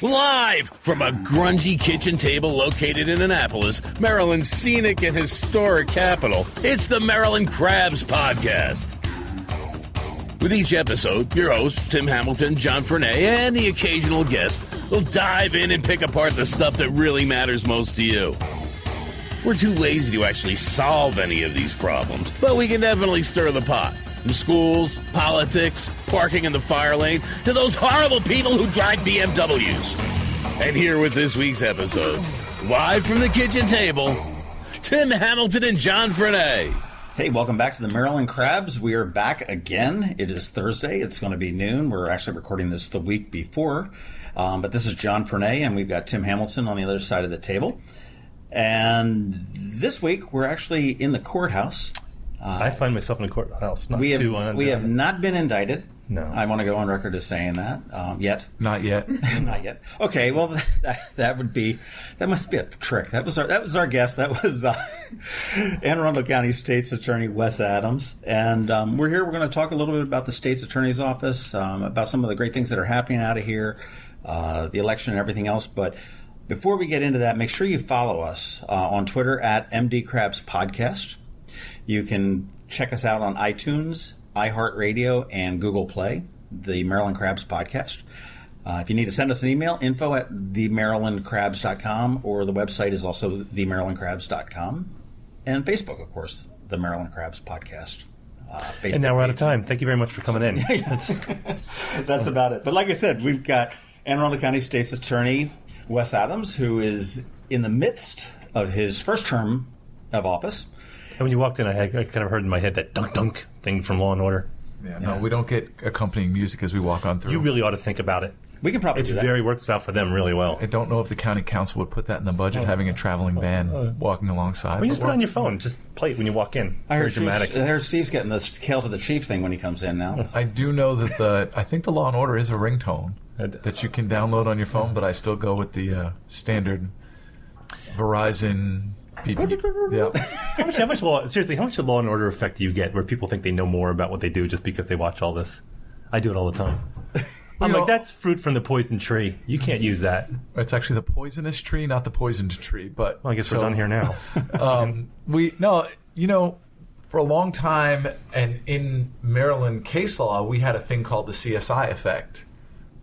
Live from a grungy kitchen table located in Annapolis, Maryland's scenic and historic capital, it's the Maryland Crabs Podcast. With each episode, your hosts, Tim Hamilton, John Frenay, and the occasional guest will dive in and pick apart the stuff that really matters most to you. We're too lazy to actually solve any of these problems, but we can definitely stir the pot. From schools, politics, parking in the fire lane, to those horrible people who drive BMWs. And here with this week's episode, live from the kitchen table, Tim Hamilton and John Frenay. Hey, welcome back to the Maryland Crabs. We are back again. It is Thursday. It's going to be noon. We're actually recording this the week before. But this is John Frenay, and we've got Tim Hamilton on the other side of the table. And this week, we're actually in the courthouse. I find myself in the courthouse. We have not been indicted. No. I want to go on record as saying that. Yet. Not yet. Not yet. Okay, well, that must be a trick. That was our guest. That was Anne Arundel County State's Attorney Wes Adams. And we're here. We're going to talk a little bit about the State's Attorney's Office, about some of the great things that are happening out of here, the election and everything else. But before we get into that, make sure you follow us on Twitter at MDCrabsPodcast. You can check us out on iTunes, iHeartRadio, and Google Play, the Maryland Crabs Podcast. If you need to send us an email, info@themarylandcrabs.com, or the website is also themarylandcrabs.com. And Facebook, of course, the Maryland Crabs Podcast. And now we're out of time. Thank you very much for coming in. That's about it. But like I said, we've got Anne Arundel County State's Attorney Wes Adams, who is in the midst of his first term of office. And when you walked in, I kind of heard in my head that dunk-dunk thing from Law & Order. Yeah, no, we don't get accompanying music as we walk on through. You really ought to think about it. We can probably do that. Works out for them really well. I don't know if the county council would put that in the budget, having a traveling band walking alongside. Well, you just put it on your phone. Just play it when you walk in. I heard dramatic. Steve's getting the Hail to the Chief thing when he comes in now. I do know that I think the Law & Order is a ringtone that you can download on your phone, but I still go with the standard Verizon beep, beep. Yeah. How much Law & Order effect do you get where people think they know more about what they do just because they watch all this? I do it all the time. I'm like, that's fruit from the poison tree. You can't use that. It's actually the poisonous tree, not the poisoned tree. But I guess we're done here now. For a long time, and in Maryland case law, we had a thing called the CSI Effect,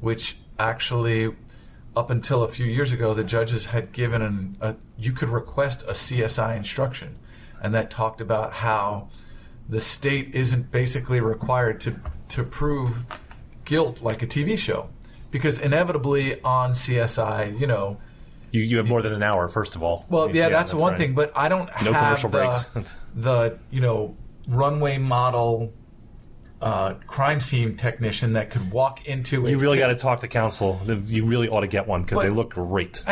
which actually, up until a few years ago, the judges had given you could request a CSI instruction, and that talked about how the state isn't basically required to prove guilt like a TV show, because inevitably on CSI, you have more than an hour. First of all, well, that's one thing, but I don't no have commercial breaks. the runway model crime scene technician that could walk into. You really got to talk to counsel. You really ought to get one because they look great.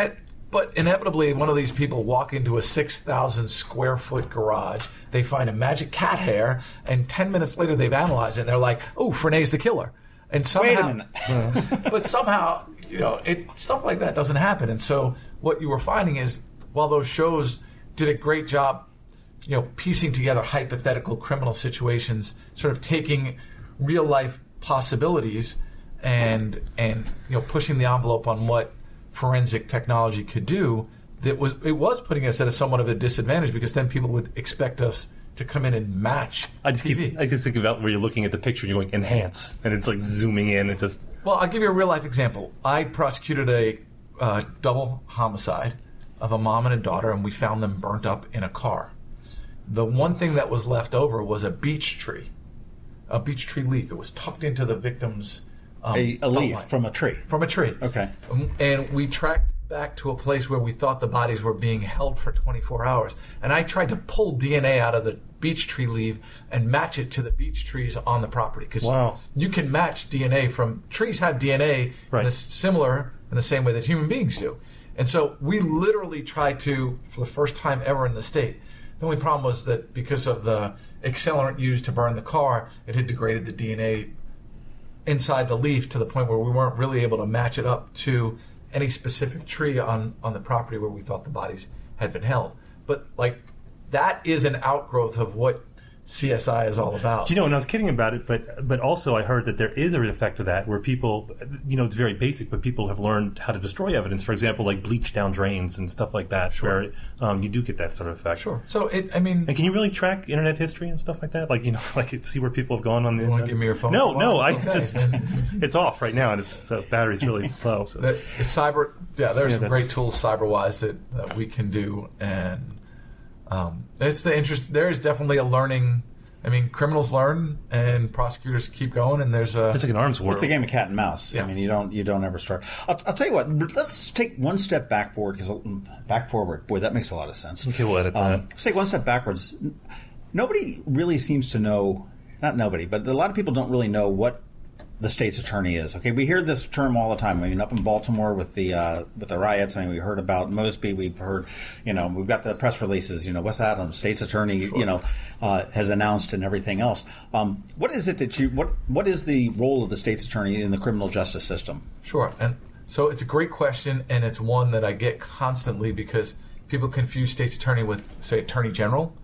But inevitably, one of these people walk into a 6,000 square foot garage. They find a magic cat hair, and 10 minutes later, they've analyzed it. And they're like, "Oh, Frenay's the killer." And somehow, wait a minute. But somehow, stuff like that doesn't happen. And so, what you were finding is, while those shows did a great job, piecing together hypothetical criminal situations, sort of taking real life possibilities, and pushing the envelope on what forensic technology could do, it was putting us at somewhat of a disadvantage, because then people would expect us to come in and match TV. I just think about where you're looking at the picture and you're going, enhance, and it's like zooming in and just... Well, I'll give you a real life example. I prosecuted a double homicide of a mom and a daughter, and we found them burnt up in a car. The one thing that was left over was a beech tree leaf. It was tucked into the victim's a leaf line. From a tree. From a tree. Okay. And we tracked back to a place where we thought the bodies were being held for 24 hours. And I tried to pull DNA out of the beech tree leaf and match it to the beech trees on the property. Because you can match DNA from... Trees have DNA similar in the same way that human beings do. And so we literally tried to, for the first time ever in the state. The only problem was that because of the accelerant used to burn the car, it had degraded the DNA inside the leaf to the point where we weren't really able to match it up to any specific tree on the property where we thought the bodies had been held. But that is an outgrowth of what CSI is all about. And I was kidding about it, but also I heard that there is an effect of that where people, it's very basic, but people have learned how to destroy evidence. For example, like bleach down drains and stuff like that, where you do get that sort of effect. Sure. So and can you really track internet history and stuff like that? Like see where people have gone on the. You want to give me your phone? No, it's off right now, and it's battery's really low. So there's some great tools cyber-wise that we can do, and. It's the interest. There is definitely a learning. I mean, criminals learn, and prosecutors keep going. And it's like an arms war. It's a game of cat and mouse. Yeah. I mean, you don't ever start. I'll tell you what. Let's take one step back forward. Boy, that makes a lot of sense. Okay, we'll edit that. Let's take one step backwards. Nobody really seems to know. Not nobody, but a lot of people don't really know what the state's attorney is. Okay, we hear this term all the time. I mean, up in Baltimore with the riots, I mean, we heard about Mosby. We've heard, we've got the press releases. Wes Adams, state's attorney, has announced and everything else. What is it that what is the role of the state's attorney in the criminal justice system? Sure, and so it's a great question, and it's one that I get constantly because people confuse state's attorney with, say, attorney general.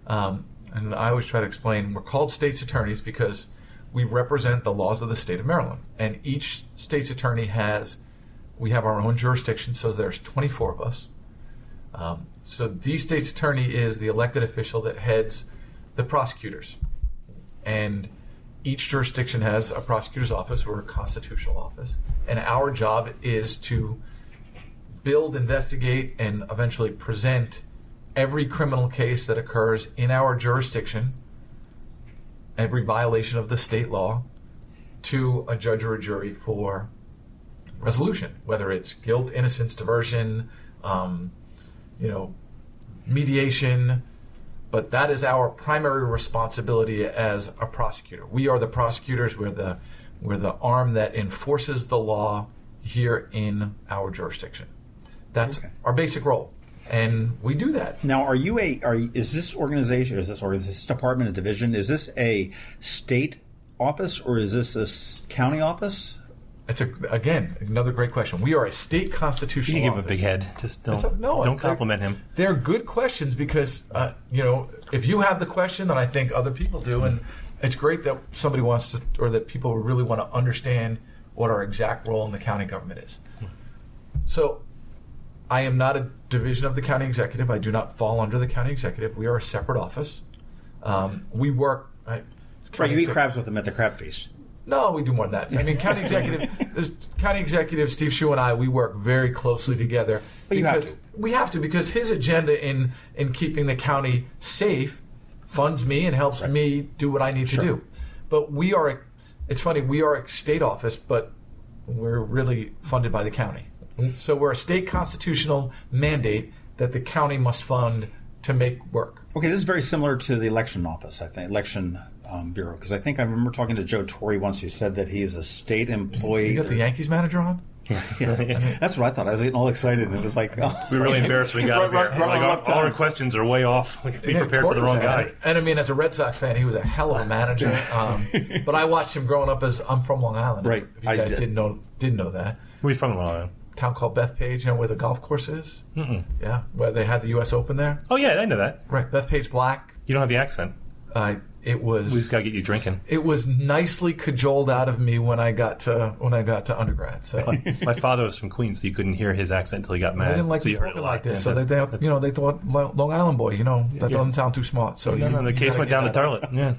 And I always try to explain we're called state's attorneys because we represent the laws of the state of Maryland, and each state's attorney we have our own jurisdiction, so there's 24 of us. So the state's attorney is the elected official that heads the prosecutors, and each jurisdiction has a prosecutor's office or a constitutional office, and our job is to build, investigate, and eventually present every criminal case that occurs in our jurisdiction, every violation of the state law, to a judge or a jury for resolution, whether it's guilt, innocence, diversion, mediation. But that is our primary responsibility as a prosecutor. We are the prosecutors. We're the arm that enforces the law here in our jurisdiction. That's our basic role. And we do that. Now, is this organization, is this department, a division, is this a state office or is this a county office? It's again another great question. We are a state constitutional office. You give him a big head. Just don't compliment him. They're good questions because if you have the question, then I think other people do, and it's great that somebody wants to, or that people really want to understand what our exact role in the county government is. So, I am not a division of the county executive. I do not fall under the county executive. We are a separate office. We work. You eat crabs with them at the crab feast. No, we do more than that. I mean, county executive Steve Shue and I, we work very closely together. But we have to because his agenda in keeping the county safe funds me and helps me do what I need to do. But it's funny, we are a state office, but we're really funded by the county. So we're a state constitutional mandate that the county must fund to make work. Okay, this is very similar to the election office, I think, election bureau, because I think I remember talking to Joe Torre once who said that he's a state employee. You got the Yankees manager on? Yeah. That's what I thought. I was getting all excited, and it was like... Oh, we were really embarrassed we got all our questions are way off. Be prepared for the wrong guy. And I mean, as a Red Sox fan, he was a hell of a manager. But I watched him growing up as... I'm from Long Island. Right. If you guys didn't know that. Where are you from, Long Island? Town called Bethpage, where the golf course is? Mm-mm. Yeah, where they had the U.S. Open there. Oh, yeah, I know that. Right, Bethpage Black. You don't have the accent. It was... We just got to get you drinking. It was nicely cajoled out of me when I got to undergrad. So my father was from Queens, so you couldn't hear his accent until he got mad. They didn't like me talking like this, so they thought Long Island boy, that doesn't sound too smart. So the case went down the toilet. Yeah.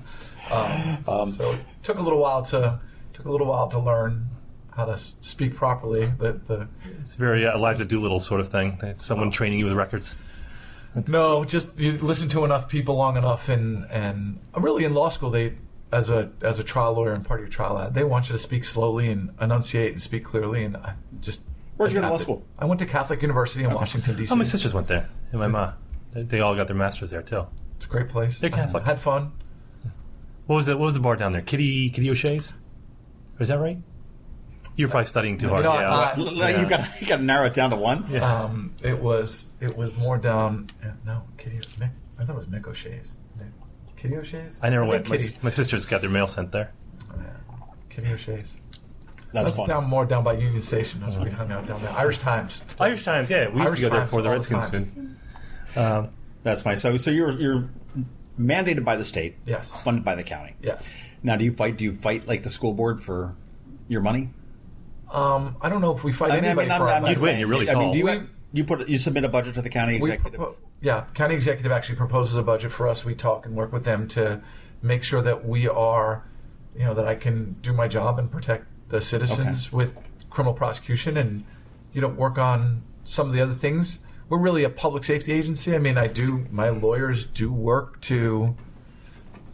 So it took a little while to learn how to speak properly. It's very Eliza Doolittle sort of thing. It's someone training you with records. No, just you listen to enough people long enough, and really in law school, they as a trial lawyer and part of your trial ad, they want you to speak slowly and enunciate and speak clearly. And I just where'd you go to law school? I went to Catholic University in Washington D.C. Oh, my sisters went there, and my mom. They all got their masters there too. It's a great place. They're Catholic. Had fun. What was the bar down there? Kitty O'Shea's? Is that right? You're probably studying too hard. You got to narrow it down to one. Yeah. It was more down. No, I thought it was Mick O'Shea's. Kitty O'Shea's. I never went. My sisters got their mail sent there. Kitty O'Shea's. That's fun. More down by Union Station. That's where we hung out down there. Irish Times. Irish Times. Yeah, we used to go there before the Redskins been. That's fine. So you're mandated by the state. Yes. Funded by the county. Yes. Now, do you fight like the school board for your money? I don't know if we fight anybody for our money. You'd win. You're really tall. You submit a budget to the county executive? The county executive actually proposes a budget for us. We talk and work with them to make sure that we are, that I can do my job and protect the citizens with criminal prosecution and, work on some of the other things. We're really a public safety agency. My lawyers do work to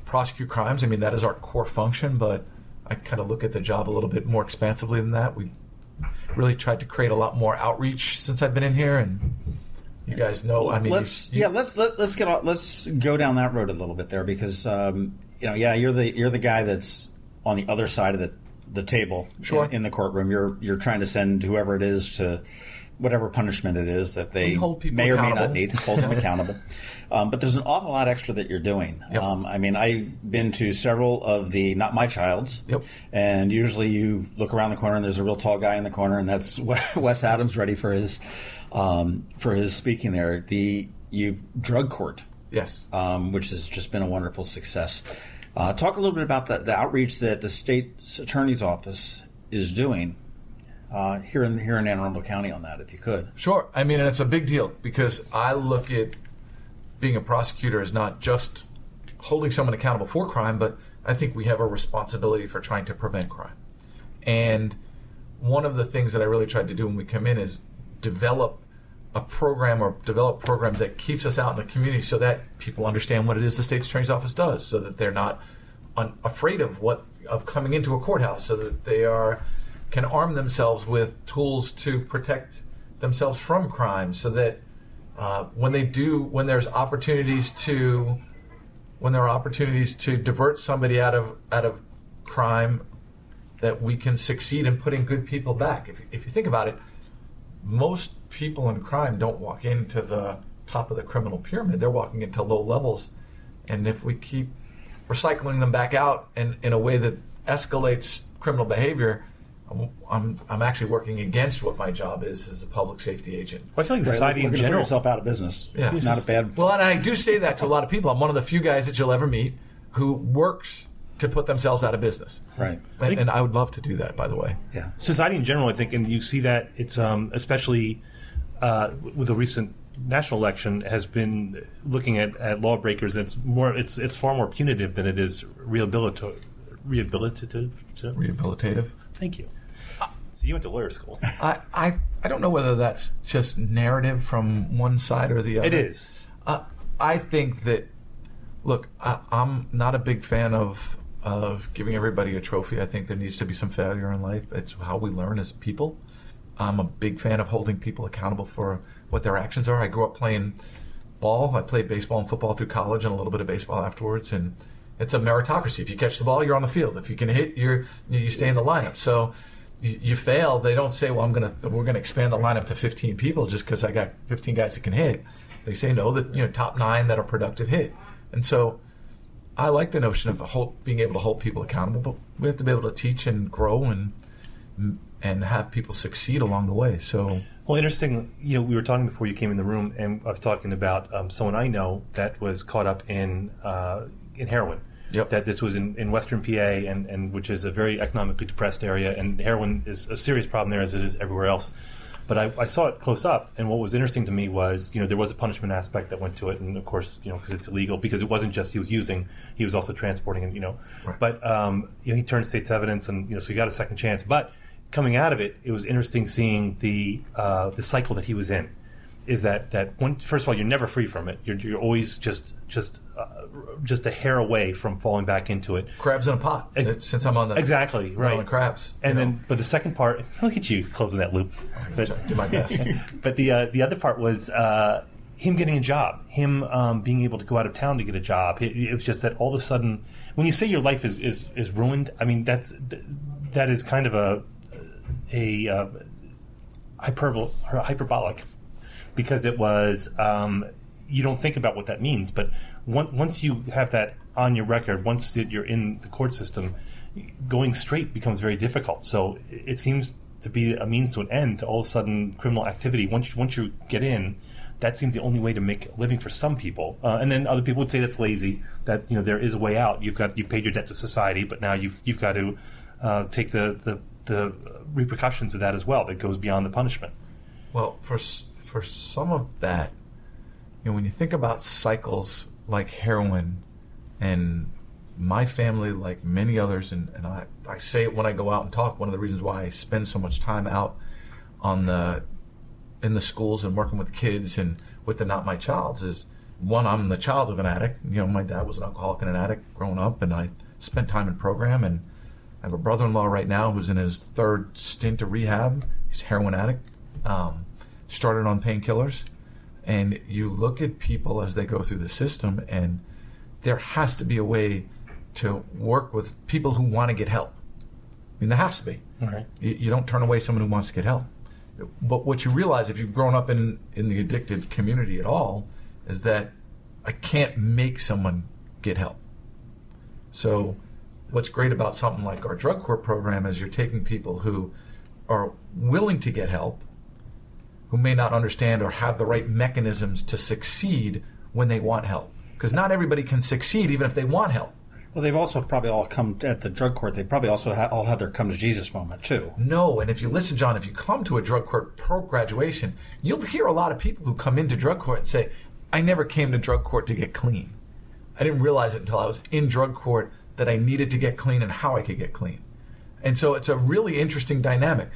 prosecute crimes. That is our core function, but I kind of look at the job a little bit more expansively than that. We really tried to create a lot more outreach since I've been in here, and you guys know. Let's go down that road a little bit there because you're the guy that's on the other side of the table. Sure. in the courtroom. You're trying to send whoever it is to whatever punishment it is that they may or may not need, hold them accountable. But there's an awful lot extra that you're doing. Yep. I've been to several of the Not My Childs, and usually you look around the corner and there's a real tall guy in the corner, and that's Wes Adams ready for his speaking there. The drug court, yes, which has just been a wonderful success. Talk a little bit about the outreach that the state's attorney's office is doing. Here in Anne Arundel County on that, if you could. Sure. And it's a big deal because I look at being a prosecutor as not just holding someone accountable for crime, but I think we have a responsibility for trying to prevent crime. And one of the things that I really tried to do when we come in is develop a program or develop programs that keeps us out in the community so that people understand what it is the state's attorney's office does, so that they're not afraid of coming into a courthouse, so that they can arm themselves with tools to protect themselves from crime, so that when there are opportunities to divert somebody out of crime, that we can succeed in putting good people back. If you think about it, most people in crime don't walk into the top of the criminal pyramid. They're walking into low levels, and if we keep recycling them back out in a way that escalates criminal behavior, I'm actually working against what my job is as a public safety agent. Well, I feel like society in general. Put yourself out of business. Yeah. Not a bad. Well, and I do say that to a lot of people. I'm one of the few guys that you'll ever meet who works to put themselves out of business. Right. And I would love to do that, by the way. Yeah. Society in general, I think, and you see that it's especially with the recent national election, has been looking at lawbreakers. It's far more punitive than it is rehabilitative. Rehabilitative. Thank you. So you went to lawyer school. I don't know whether that's just narrative from one side or the other. It is. I think that, look, I'm not a big fan of giving everybody a trophy. I think there needs to be some failure in life. It's how we learn as people. I'm a big fan of holding people accountable for what their actions are. I grew up playing ball. I played baseball and football through college and a little bit of baseball afterwards. And it's a meritocracy. If you catch the ball, you're on the field. If you can hit, you stay in the lineup. So you fail, they don't say, well, we're gonna expand the lineup to 15 people just because I got 15 guys that can hit. They say no, that top 9 that are productive hit. And so I like the notion of being able to hold people accountable, but we have to be able to teach and grow and have people succeed along the way. So, well, interesting. We were talking before you came in the room, and I was talking about someone I know that was caught up in heroin. Yep. That this was in Western PA, and which is a very economically depressed area, and heroin is a serious problem there as it is everywhere else. But I saw it close up, and what was interesting to me was, there was a punishment aspect that went to it, and of course, because it's illegal, because it wasn't just he was using, he was also transporting, and Right. But he turned state's evidence, and so he got a second chance. But coming out of it, it was interesting seeing the cycle that he was in. Is that first of all, you're never free from it. You're always just a hair away from falling back into it. Crabs in a pot. Since I'm on the exactly right crabs, and then but the second part, look at you closing that loop. Do my best. But the other part was him getting a job, him being able to go out of town to get a job. It was just that all of a sudden, when you say your life is ruined, I mean that is kind of a hyperbolic. Because it was, you don't think about what that means. But once you have that on your record, once you're in the court system, going straight becomes very difficult. So it seems to be a means to an end to all of a sudden criminal activity. Once you get in, that seems the only way to make a living for some people. And then other people would say that's lazy, that there is a way out. You've paid your debt to society, but now you've got to take the repercussions of that as well. That goes beyond the punishment. Well, for some of that, when you think about cycles like heroin, and my family, like many others, and I say it when I go out and talk, one of the reasons why I spend so much time out in the schools and working with kids and with the Not My Childs is, one, I'm the child of an addict. My dad was an alcoholic and an addict growing up, and I spent time in program, and I have a brother-in-law right now who's in his third stint of rehab. He's a heroin addict, started on painkillers. And you look at people as they go through the system, and there has to be a way to work with people who want to get help. There has to be. Right. You don't turn away someone who wants to get help. But what you realize, if you've grown up in the addicted community at all, is that I can't make someone get help. So what's great about something like our drug court program is you're taking people who are willing to get help, who may not understand or have the right mechanisms to succeed when they want help. Because not everybody can succeed even if they want help. Well, they've also probably all come at the drug court. They probably also all had their come to Jesus moment, too. No, and if you listen, John, if you come to a drug court pro-graduation, you'll hear a lot of people who come into drug court and say, I never came to drug court to get clean. I didn't realize it until I was in drug court that I needed to get clean and how I could get clean. And so it's a really interesting dynamic.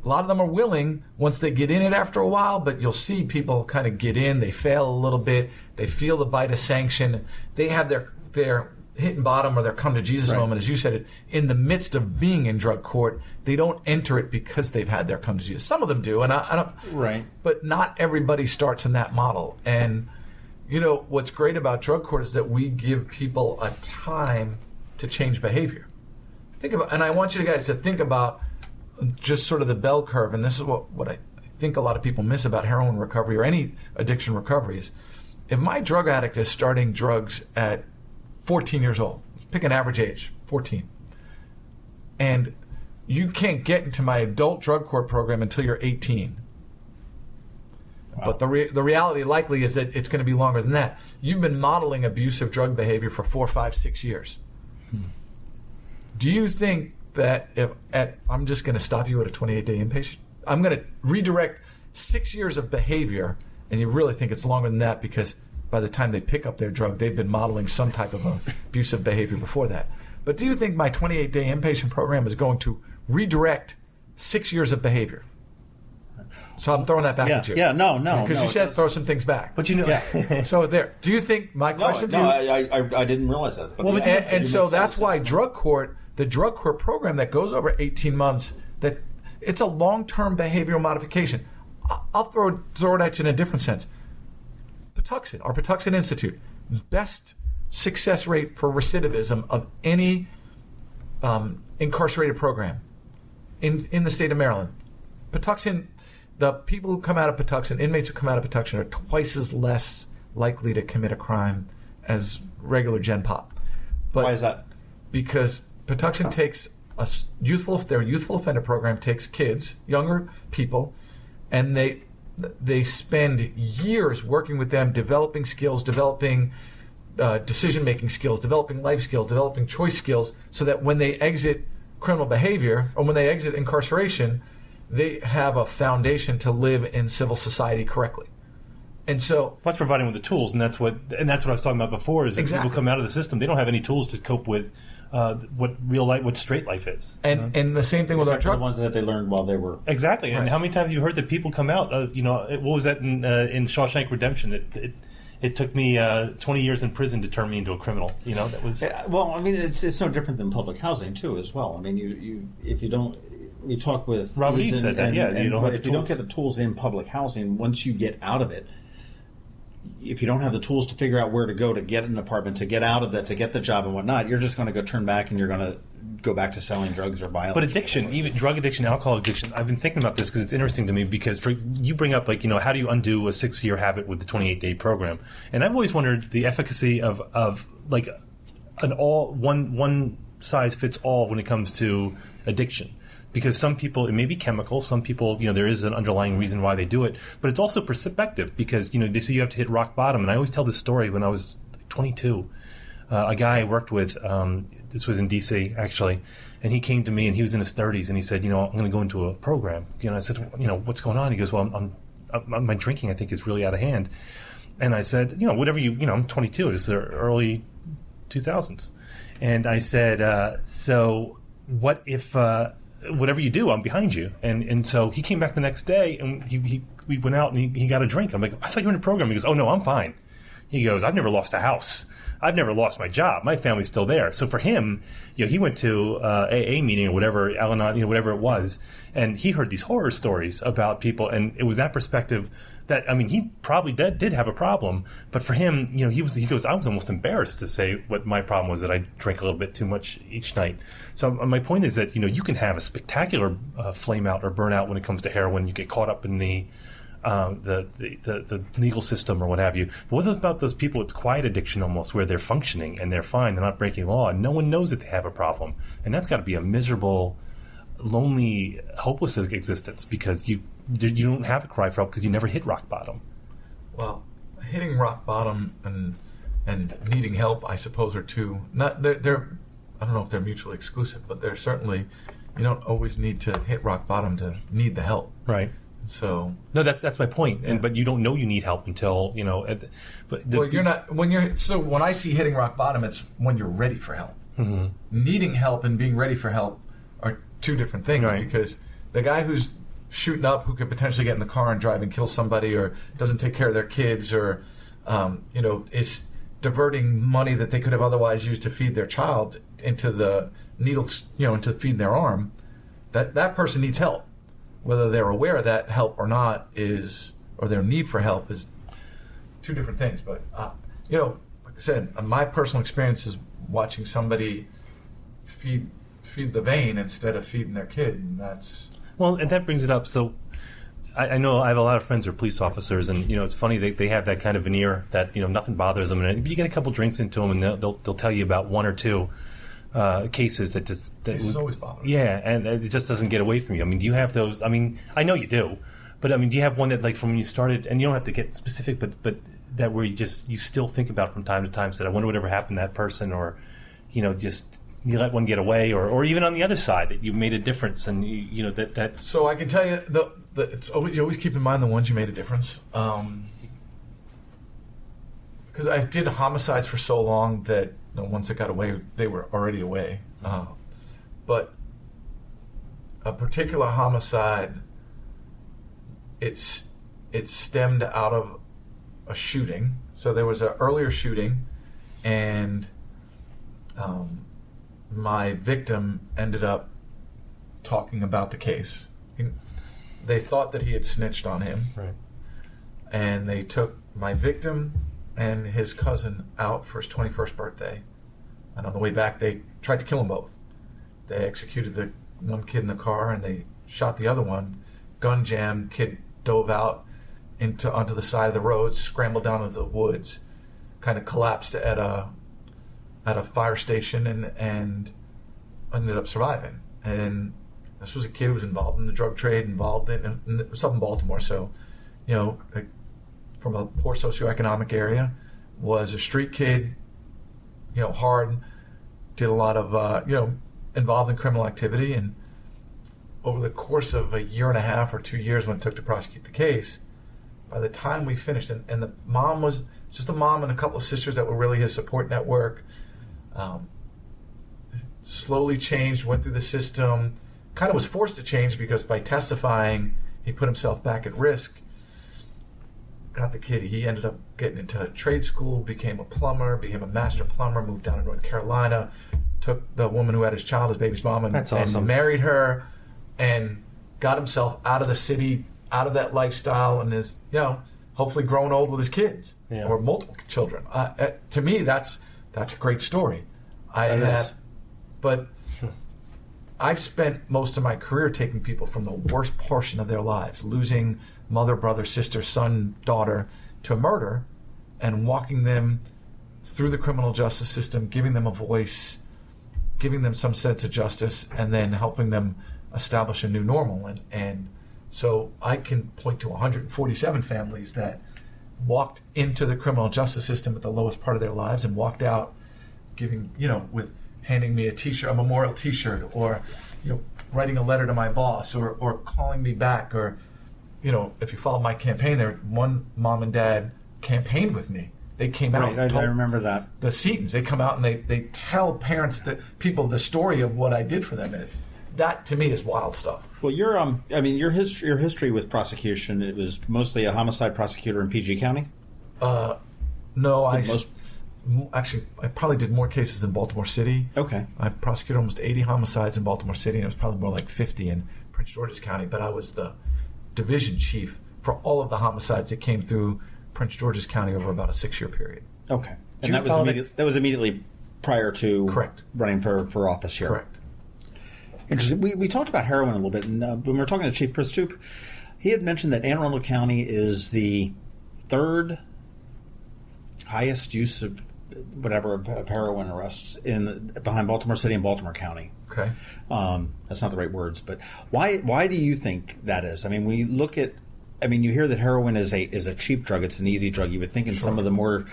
A lot of them are willing once they get in it after a while, but you'll see people kind of get in, they fail a little bit, they feel the bite of sanction, they have their hitting bottom or their come to Jesus moment, as you said it, in the midst of being in drug court. They don't enter it because they've had their come to Jesus. Some of them do, and I don't. Right. But not everybody starts in that model. And what's great about drug court is that we give people a time to change behavior. And I want you guys to think about just sort of the bell curve, and this is what I think a lot of people miss about heroin recovery or any addiction recoveries. If my drug addict is starting drugs at 14 years old, let's pick an average age, 14, and you can't get into my adult drug court program until you're 18. Wow. But the reality likely is that it's going to be longer than that. You've been modeling abusive drug behavior for 4, 5, 6 years. Do you think that I'm just going to stop you at a 28-day inpatient? I'm going to redirect 6 years of behavior, and you really think it's longer than that because by the time they pick up their drug, they've been modeling some type of abusive behavior before that. But do you think my 28-day inpatient program is going to redirect 6 years of behavior? So I'm throwing that back at you. Yeah, no. Because you said throw some things back. But So there. Do you think, my question to you... I didn't realize that. But and so that's why the drug court program that goes over 18 months, that it's a long-term behavioral modification. I'll throw it at you in a different sense. Patuxent, our Patuxent Institute, best success rate for recidivism of any incarcerated program in the state of Maryland. Patuxent, the people who come out of Patuxent, inmates who come out of Patuxent are twice as less likely to commit a crime as regular Gen Pop. Why is that? Because Patuxent takes their youthful offender program takes kids, younger people, and they spend years working with them, developing skills, developing decision-making skills, developing life skills, developing choice skills, so that when they exit criminal behavior or when they exit incarceration, they have a foundation to live in civil society correctly. And so that's providing with the tools, and that's what I was talking about before. Is that people come out of the system, they don't have any tools to cope with what straight life is. And the same thing with our drug. The ones that they learned while they were exactly. And how many times have you heard that people come out? What was that in Shawshank Redemption? It took me 20 years in prison to turn me into a criminal. That was. Well, I mean, it's no different than public housing too, as well. I mean, you talk with Robert Eve said that. If you don't get the tools in public housing, once you get out of it, if you don't have the tools to figure out where to go to get an apartment, to get out of that, to get the job and whatnot, you're just going to go turn back and you're going to go back to selling drugs or violence. But addiction, even drug addiction, alcohol addiction, I've been thinking about this because it's interesting to me because you bring up how do you undo a 6-year habit with the 28-day program? And I've always wondered the efficacy of like an one size fits all when it comes to addiction. Because some people, it may be chemical. Some people, there is an underlying reason why they do it. But it's also perspective because, they say you have to hit rock bottom. And I always tell this story when I was 22. A guy I worked with, this was in D.C., actually, and he came to me, and he was in his 30s, and he said, I'm going to go into a program. I said, what's going on? He goes, well, my drinking, I think, is really out of hand. And I said, whatever I'm 22. This is the early 2000s. And I said, so what if, whatever you do, I'm behind you. And so he came back the next day, and we went out, and he got a drink. I'm like, I thought you were in a program. He goes, oh, no, I'm fine. He goes, I've never lost a house. I've never lost my job. My family's still there. So for him, he went to AA meeting or whatever, Al-Anon, whatever it was, and he heard these horror stories about people, and it was that perspective that, he probably did have a problem, but for him, he goes, I was almost embarrassed to say what my problem was, that I drank a little bit too much each night. So my point is that, you can have a spectacular flame out or burnout when it comes to heroin. You get caught up in the legal system or what have you. But what about those people, it's quiet addiction almost, where they're functioning and they're fine, they're not breaking law, and no one knows that they have a problem. And that's got to be a miserable, lonely, hopeless existence because you don't have a cry for help because you never hit rock bottom. Well, hitting rock bottom and needing help, I suppose, are two. They're I don't know if they're mutually exclusive, but they're certainly, you don't always need to hit rock bottom to need the help. Right. So no, that's my point. Yeah. But you don't know you need help until you're not when I see hitting rock bottom, it's when you're ready for help. Mm-hmm. Needing help and being ready for help are two different things. Right. Because the guy who's shooting up, who could potentially get in the car and drive and kill somebody, or doesn't take care of their kids, or is diverting money that they could have otherwise used to feed their child into the needles, into feeding their arm, that person needs help. Whether they're aware of that help or not or their need for help is two different things. But, like I said, my personal experience is watching somebody feed the vein instead of feeding their kid. And that's... Well, and that brings it up. So I know I have a lot of friends who are police officers, and, it's funny, they have that kind of veneer that, nothing bothers them. And you get a couple drinks into them, and they'll tell you about one or two cases that just... Cases always bother. Yeah, and it just doesn't get away from you. Do you have those? I know you do, but do you have one that, like, from when you started, and you don't have to get specific, but that where you still think about from time to time, said, I wonder whatever happened to that person, or, just you let one get away, or even on the other side, that you made a difference, and, that... So I can tell you, you always keep in mind the ones you made a difference. Because I did homicides for so long that the ones that got away, they were already away. But a particular homicide, it stemmed out of a shooting. So there was an earlier shooting, and my victim ended up talking about the case. They thought that he had snitched on him. Right. And they took my victim and his cousin out for his 21st birthday. And on the way back, they tried to kill them both. They executed the one kid in the car, and they shot the other one. Gun jammed, kid dove out onto the side of the road, scrambled down into the woods, kind of collapsed at a fire station, and ended up surviving. And this was a kid who was involved in the drug trade, involved in it was up in Baltimore, so from a poor socioeconomic area, was a street kid, hard, did a lot of, involved in criminal activity. And over the course of a year and a half or 2 years when it took to prosecute the case, by the time we finished, and the mom was just a mom and a couple of sisters that were really his support network, slowly changed, went through the system, kind of was forced to change because by testifying, he put himself back at risk. Got the kid. He ended up getting into trade school, became a plumber, became a master plumber, moved down to North Carolina, took the woman who had his child, his baby's mom, and, That's awesome. and married her, and got himself out of the city, out of that lifestyle, and is, hopefully growing old with his kids or multiple children. To me, that's a great story. But I've spent most of my career taking people from the worst portion of their lives, losing mother, brother, sister, son, daughter, to murder, and walking them through the criminal justice system, giving them a voice, giving them some sense of justice, and then helping them establish a new normal. And so I can point to 147 families that walked into the criminal justice system at the lowest part of their lives and walked out giving, with handing me a T-shirt, a memorial T-shirt, or, writing a letter to my boss, or calling me back, or, if you follow my campaign, there, one mom and dad campaigned with me. They came out. Right, I remember that. The Setons, they come out and they tell parents, people, the story of what I did for them. And that to me is wild stuff. Well, your history with prosecution, it was mostly a homicide prosecutor in PG County? No, actually, I probably did more cases in Baltimore City. Okay. I prosecuted almost 80 homicides in Baltimore City, and it was probably more like 50 in Prince George's County, but I was the division chief for all of the homicides that came through Prince George's County over about a 6-year period. Okay. And that was immediately prior to Correct. Running for office here. Correct. Interesting. We talked about heroin a little bit, and when we were talking to Chief Pristoop, he had mentioned that Anne Arundel County is the third highest use of heroin arrests behind Baltimore City and Baltimore County. Okay. That's not the right words, but why do you think that is? I mean, when you look at, you hear that heroin is a cheap drug. It's an easy drug. You would think in some of the more,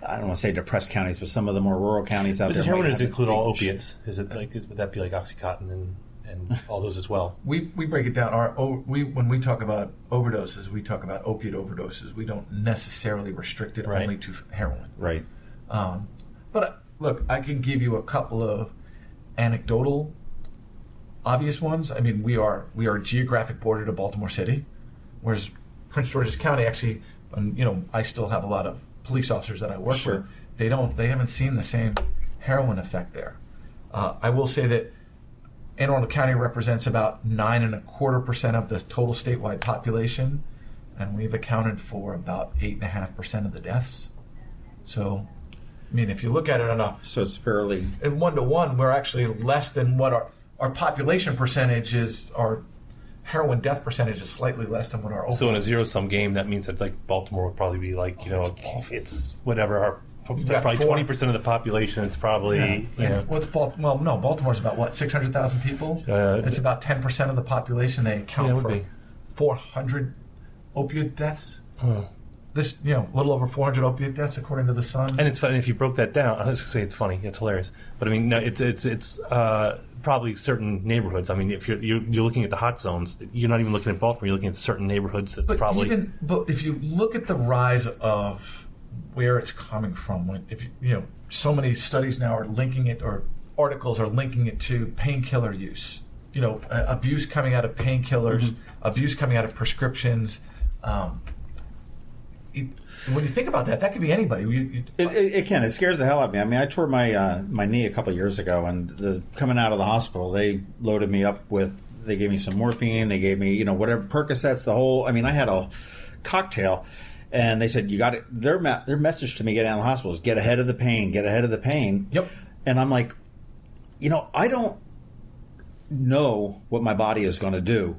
I don't want to say depressed counties, but some of the more rural counties out there. Does heroin include all opiates? Is it would that be like Oxycontin and all those as well? We break it down. When we talk about overdoses, we talk about opiate overdoses. We don't necessarily restrict it only to heroin. Right. But look, I can give you a couple of anecdotal, obvious ones. I mean, we are geographic border to Baltimore City, whereas Prince George's County actually, I still have a lot of police officers that I work with. They haven't seen the same heroin effect there. I will say that Anne Arundel County represents about 9.25% of the total statewide population, and we've accounted for about 8.5% of the deaths. So, if you look at it so it's fairly 1-to-1, we're actually less than what our population percentage is. Our heroin death percentage is slightly less than what our. So in a zero-sum game, that means that Baltimore would probably be it's whatever. That's probably 20% of the population. It's probably no. Baltimore's about 600,000 people. It's about 10% of the population. They account for 400 opioid deaths. This, little over 400 opiate deaths according to the Sun. And it's funny if you broke that down. I was going to say it's funny, it's hilarious, but it's probably certain neighborhoods. If you're looking at the hot zones, you're not even looking at Baltimore. You're looking at certain neighborhoods. But if you look at the rise of where it's coming from, so many studies now are linking it, or articles are linking it to painkiller use. Abuse coming out of painkillers, abuse coming out of prescriptions. When you think about that could be anybody. It can. It scares the hell out of me. I tore my knee a couple of years ago, and coming out of the hospital, they loaded me up with. They gave me some morphine. They gave me whatever Percocets. The whole. I had a cocktail, and they said you got it. Their message to me getting out of the hospital is get ahead of the pain. Get ahead of the pain. Yep. And I'm like, I don't know what my body is going to do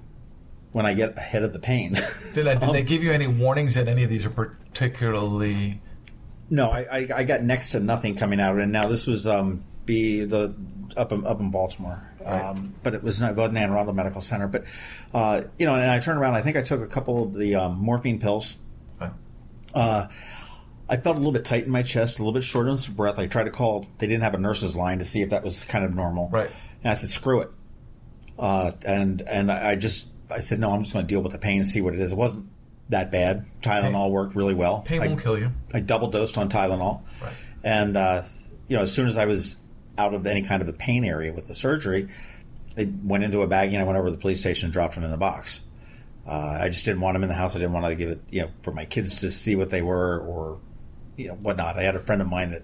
when I get ahead of the pain. Did they give you any warnings that any of these are particularly? No, I got next to nothing coming out of it. And now this was up in Baltimore, but it wasn't Anne Arundel Medical Center. But and I turned around. I think I took a couple of the morphine pills. Right. I felt a little bit tight in my chest, a little bit short on some breath. I tried to call. They didn't have a nurse's line to see if that was kind of normal. Right. And I said, screw it. And I said, no, I'm just going to deal with the pain and see what it is. It wasn't that bad. Tylenol worked really well. Pain won't kill you. I double dosed on Tylenol. Right. And, as soon as I was out of any kind of a pain area with the surgery, they went into a bag and I went over to the police station and dropped them in the box. I just didn't want them in the house. I didn't want to give it, for my kids to see what they were or, whatnot. I had a friend of mine that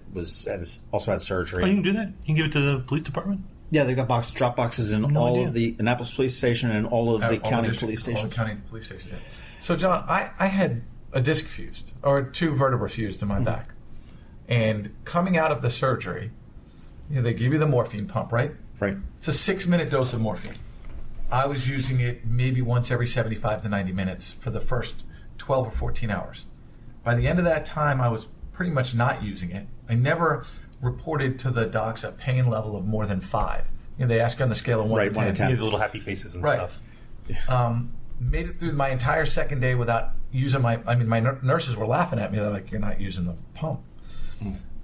also had surgery. Oh, you can do that? You can give it to the police department? Yeah, they've got drop boxes in all of the Annapolis police station and all of the county police stations. All the county police stations, yeah. So, John, I had a disc fused, or 2 vertebrae fused in my back. And coming out of the surgery, they give you the morphine pump, right? Right. It's a 6-minute dose of morphine. I was using it maybe once every 75 to 90 minutes for the first 12 or 14 hours. By the end of that time, I was pretty much not using it. I never reported to the docs a pain level of more than 5. they ask you on the scale of 1 to 10. 1 to 10. He has little happy faces and stuff. Made it through my entire second day without using my nurses were laughing at me. They're like, you're not using the pump.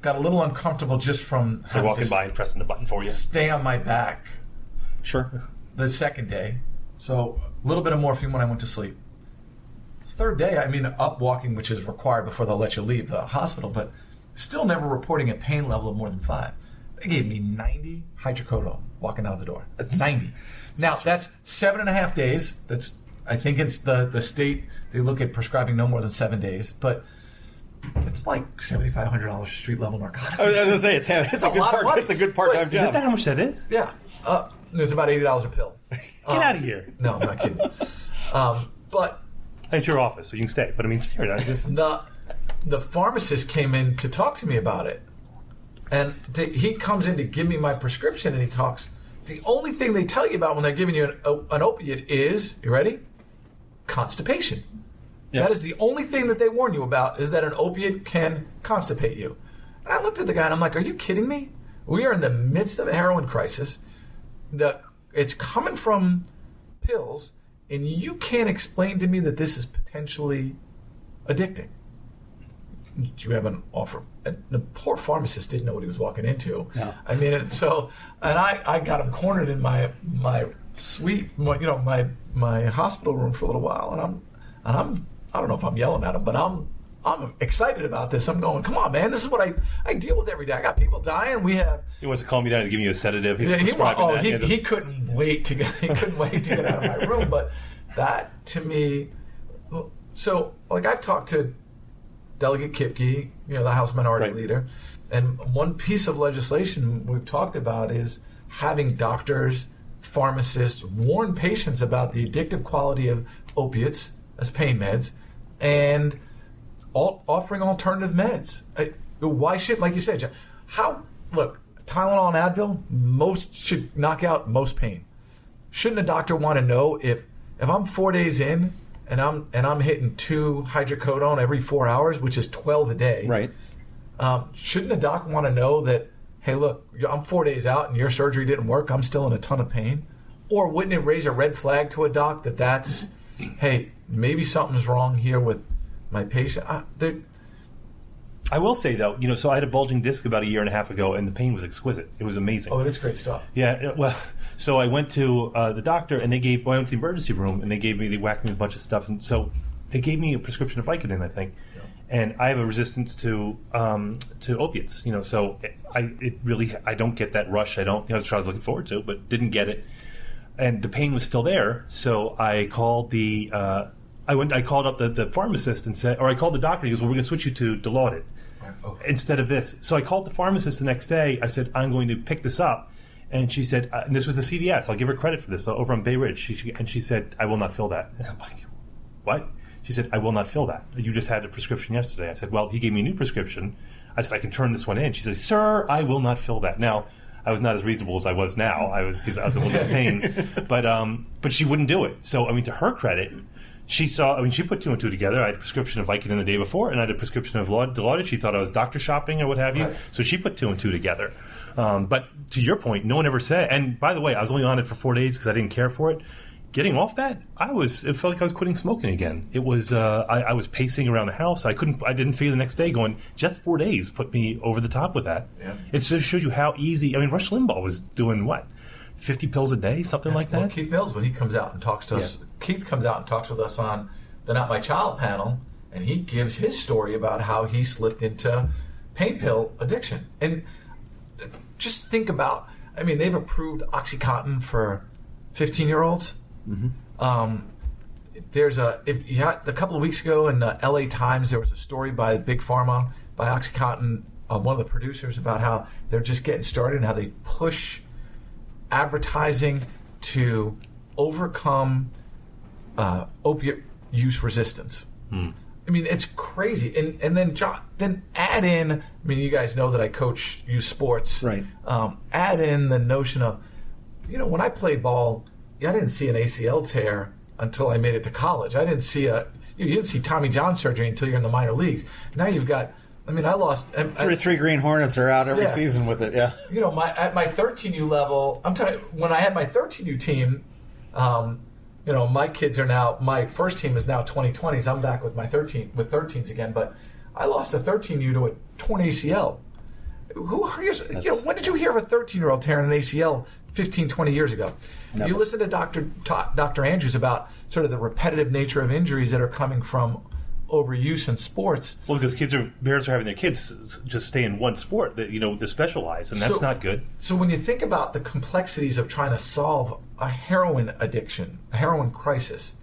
Got a little uncomfortable just from They're walking by and pressing the button for you. Stay on my back. Sure. The second day. So a little bit of morphine when I went to sleep. Third day, up walking, which is required before they'll let you leave the hospital, but still never reporting a pain level of more than 5. They gave me 90 hydrocodone walking out of the door. That's 90. Now, that's 7.5 days. I think it's the state, they look at prescribing no more than 7 days, but it's like $7,500 street level narcotics. I was going to say, it's a good part-time job. Is that how much that is? Yeah. It's about $80 a pill. Get out of here. No, I'm not kidding. But it's your office, so you can stay. But seriously, the pharmacist came in to talk to me about it. And he comes in to give me my prescription, and he talks. The only thing they tell you about when they're giving you an opiate is, you ready? Constipation. Yep. That is the only thing that they warn you about, is that an opiate can constipate you. And I looked at the guy, and I'm like, are you kidding me? We are in the midst of a heroin crisis. It's coming from pills, and you can't explain to me that this is potentially addicting. Do you have an offer? And the poor pharmacist didn't know what he was walking into. No. I got him cornered in my suite, my hospital room for a little while, and I don't know if I'm yelling at him, but I'm excited about this. I'm going, come on, man, this is what I deal with every day. I got people dying. He wants to calm you down and give you a sedative. He couldn't wait to get out of my room. But that to me, so like I've talked to Delegate Kipke, the House Minority Leader, and one piece of legislation we've talked about is having doctors, pharmacists warn patients about the addictive quality of opiates as pain meds, and offering alternative meds. Why should, like you said, John, look, Tylenol and Advil, most should knock out most pain. Shouldn't a doctor want to know if I'm 4 days in and I'm hitting 2 hydrocodone every 4 hours, which is 12 a day? Right. Shouldn't a doc want to know that, hey, look, I'm 4 days out and your surgery didn't work, I'm still in a ton of pain? Or wouldn't it raise a red flag to a doc that's, hey, maybe something's wrong here with my patient? I will say, though, so I had a bulging disc about 1.5 years ago, and the pain was exquisite. It was amazing. Oh, it's great stuff. Yeah, well, so I went to the doctor, and I went to the emergency room, and they whacked me with a bunch of stuff, and so they gave me a prescription of Vicodin, I think. Yeah. And I have a resistance to opiates, so I don't get that rush. I don't, that's what I was looking forward to, but didn't get it. And the pain was still there, so I called I called up the pharmacist and said, or I called the doctor. He goes, well, we're going to switch you to Dilaudid instead of this. So I called the pharmacist the next day. I said, I'm going to pick this up. And she said, and this was the CVS. I'll give her credit for this, over on Bay Ridge. She said, I will not fill that. And I'm like, what? She said, I will not fill that. You just had a prescription yesterday. I said, well, he gave me a new prescription. I said, I can turn this one in. She said, sir, I will not fill that. Now, I was not as reasonable as I was now. Because I was a little bit in pain. But she wouldn't do it. So, to her credit, she put 2 and 2 together. I had a prescription of Vicodin the day before, and I had a prescription of Dilaudid. She thought I was doctor shopping or what have you. Right. So she put 2 and 2 together. But to your point, no one ever said, and by the way, I was only on it for 4 days because I didn't care for it. Getting off that, it felt like I was quitting smoking again. It was, I was pacing around the house. I didn't feel the next day going, just 4 days put me over the top with that. Yeah. It just shows you how easy, Rush Limbaugh was doing what? 50 pills a day, something like that? Well, Keith Mills, when he comes out and talks to us, Keith comes out and talks with us on the Not My Child panel, and he gives his story about how he slipped into pain pill addiction. And just think about, they've approved Oxycontin for 15-year-olds. Mm-hmm. A couple of weeks ago in the LA Times, there was a story by Big Pharma, by Oxycontin, one of the producers, about how they're just getting started and how they push advertising to overcome opiate use resistance. It's crazy. And then add in, you guys know that I coach youth sports. Right. Add in the notion of, when I played ball, I didn't see an ACL tear until I made it to college. You didn't see Tommy John surgery until you're in the minor leagues. Now you've got I mean, I lost... Three Green Hornets are out every season with it, yeah. You know, at my 13U level, I'm telling you, when I had my 13U team, you know, my kids are now... My first team is now 2020s. I'm back with my 13s again, but I lost a 13U to a torn ACL. Who are you know, when did you hear of a 13-year-old tearing an ACL 15, 20 years ago? Never. You listen to Dr. Andrews about sort of the repetitive nature of injuries that are coming from overuse in sports. Well, because parents are having their kids just stay in one sport that, you know, they specialize, and that's not good. So when you think about the complexities of trying to solve a heroin addiction, a heroin crisis,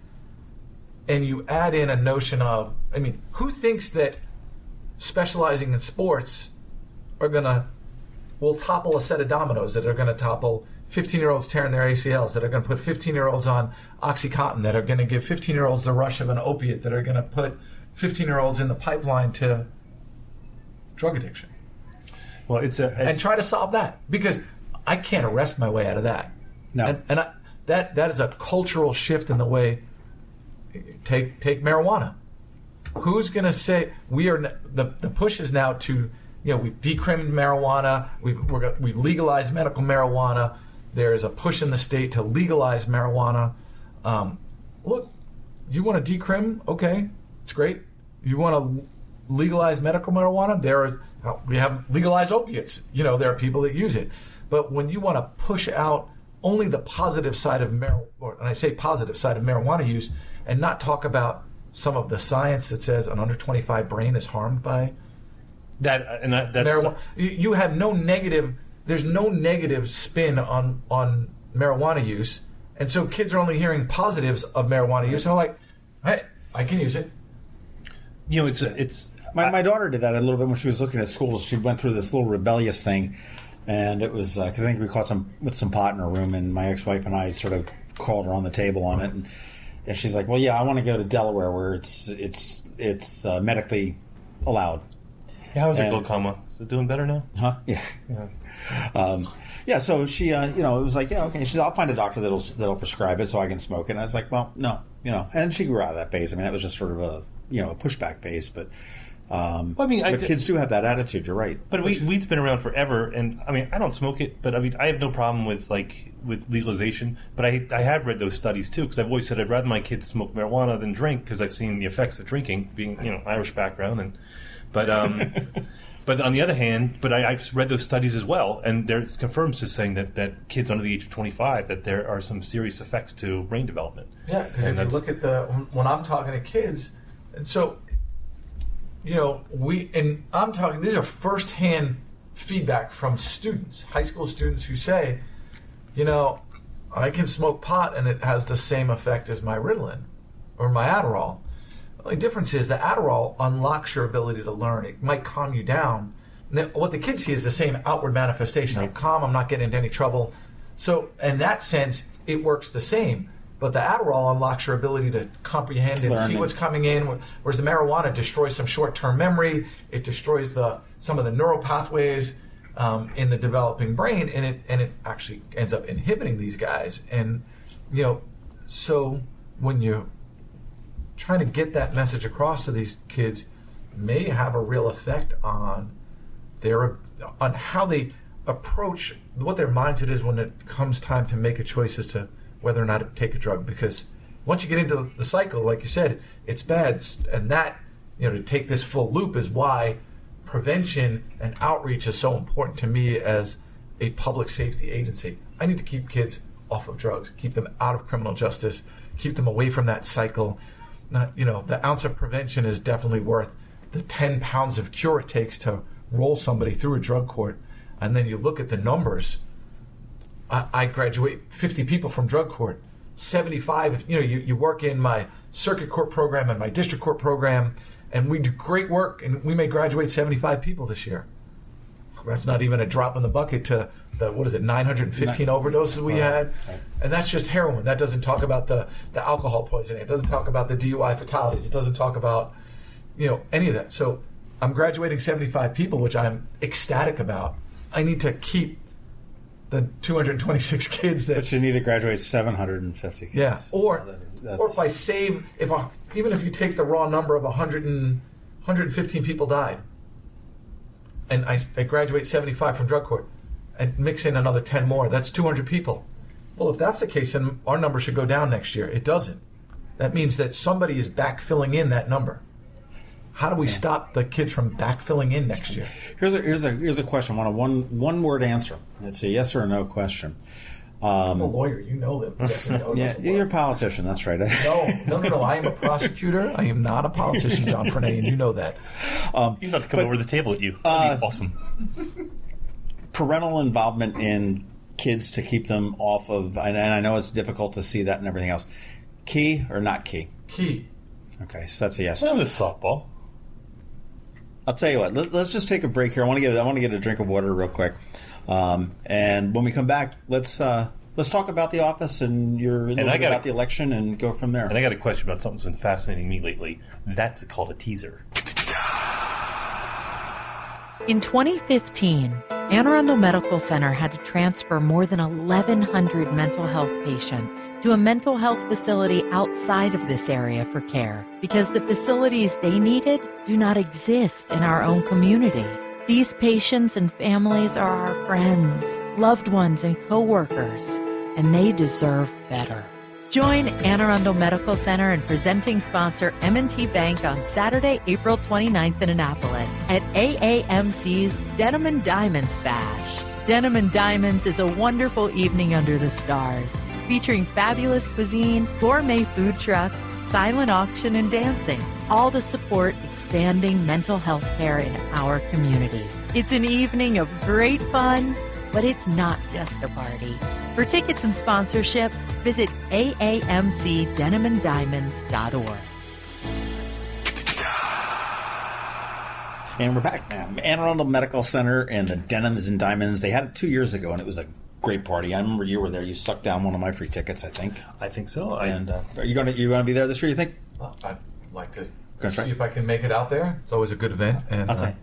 and you add in a notion of, I mean, who thinks that specializing in sports will topple a set of dominoes that are going to topple 15-year-olds tearing their ACLs, that are going to put 15-year-olds on Oxycontin, that are going to give 15-year-olds the rush of an opiate, that are going to put 15-year-olds in the pipeline to drug addiction. Well, and try to solve that, because I can't arrest my way out of that. No, and that is a cultural shift in the way. Take marijuana. Who's going to say we are? The push is now to, you know, we've decrimmed marijuana. We've legalized medical marijuana. There is a push in the state to legalize marijuana. Look, you want to decrim? Okay, it's great. You want to legalize medical marijuana? We have legalized opiates. You know, there are people that use it. But when you want to push out only the positive side of marijuana, and I say positive side of marijuana use, and not talk about some of the science that says an under 25 brain is harmed by that's marijuana. You have no negative. There's no negative spin on marijuana use, and so kids are only hearing positives of marijuana use, and they're like, "Hey, I can use it." You know, it's. My daughter did that a little bit when she was looking at schools. She went through this little rebellious thing, and it was because I think we caught some pot in her room, and my ex-wife and I sort of called her on the table on it, and she's like, "Well, yeah, I want to go to Delaware where it's medically allowed." Yeah, how is her glaucoma? Is it doing better now? Huh? Yeah. So she, it was like, yeah, okay. She said, I'll find a doctor that'll prescribe it so I can smoke it. And I was like, well, no, and she grew out of that phase. I mean, that was just sort of a pushback phase, but. But kids do have that attitude. You're right. But weed's been around forever, and I mean, I don't smoke it, but I mean, I have no problem with legalization. But I have read those studies too, because I've always said I'd rather my kids smoke marijuana than drink, because I've seen the effects of drinking, being Irish background, but on the other hand, I've read those studies as well, and they're confirmed just saying that kids under the age of 25, that there are some serious effects to brain development. Yeah, because if you look at when I'm talking to kids, and so. I'm talking, these are firsthand feedback from students, high school students who say, I can smoke pot and it has the same effect as my Ritalin or my Adderall. The only difference is the Adderall unlocks your ability to learn. It might calm you down. What the kids see is the same outward manifestation. I'm calm, I'm not getting into any trouble. So in that sense, it works the same. But the Adderall unlocks your ability to comprehend and see what's coming in, whereas the marijuana destroys some short-term memory. It destroys some of the neural pathways in the developing brain, and it actually ends up inhibiting these guys. And so when you're trying to get that message across to these kids, it may have a real effect on how they approach what their mindset is when it comes time to make a choice as to whether or not to take a drug, because once you get into the cycle, like you said, it's bad, and that to take this full loop is why prevention and outreach is so important to me as a public safety agency. I need to keep kids off of drugs, keep them out of criminal justice, keep them away from that cycle. The ounce of prevention is definitely worth the 10 pounds of cure it takes to roll somebody through a drug court. And then you look at the numbers. I graduate 50 people from drug court, 75. You work in my circuit court program and my district court program, and we do great work, and we may graduate 75 people this year. That's not even a drop in the bucket to the 915 overdoses we had, and that's just heroin. That doesn't talk about the alcohol poisoning. It doesn't talk about the DUI fatalities. It doesn't talk about any of that. So I'm graduating 75 people, which I'm ecstatic about. I need to keep the 226 kids that... But you need to graduate 750 kids. Yeah, or if I save... even if you take the raw number of 115 people died, and I graduate 75 from drug court, and mix in another 10 more, that's 200 people. Well, if that's the case, then our number should go down next year. It doesn't. That means that somebody is backfilling in that number. How do we stop the kids from backfilling in next year? Here's a question. I want a one word answer. It's a yes or a no question. I'm a lawyer. You know that. Yes and no. Yeah, you're a politician. That's right. No. I am a prosecutor. I am not a politician, John Frenaye, and you know that. He's about to come over the table at you. That'd be awesome. Parental involvement in kids to keep them off of, and I know it's difficult to see that and everything else. Key or not key? Key. Okay, so that's a yes. Well, this softball. I'll tell you what. Let's just take a break here. I want to get a drink of water real quick, and when we come back, let's talk about the office and about the election and go from there. And I got a question about something that's been fascinating me lately. That's called a teaser. In 2015, Anne Arundel Medical Center had to transfer more than 1,100 mental health patients to a mental health facility outside of this area for care because the facilities they needed do not exist in our own community. These patients and families are our friends, loved ones, and co-workers, and they deserve better. Join Anne Arundel Medical Center and presenting sponsor M&T Bank on Saturday, April 29th in Annapolis at AAMC's Denim and Diamonds Bash. Denim and Diamonds is a wonderful evening under the stars, featuring fabulous cuisine, gourmet food trucks, silent auction, and dancing, all to support expanding mental health care in our community. It's an evening of great fun, but it's not just a party. For tickets and sponsorship, visit aamcdenimanddiamonds.org. And we're back now. Anne Arundel Medical Center and the Denims and Diamonds. They had it 2 years ago, and it was a great party. I remember you were there. You sucked down one of my free tickets, I think. I think so. And are you going to be there this year, you think? Well, I'd like to see if I can make it out there. It's always a good event. And I'll say,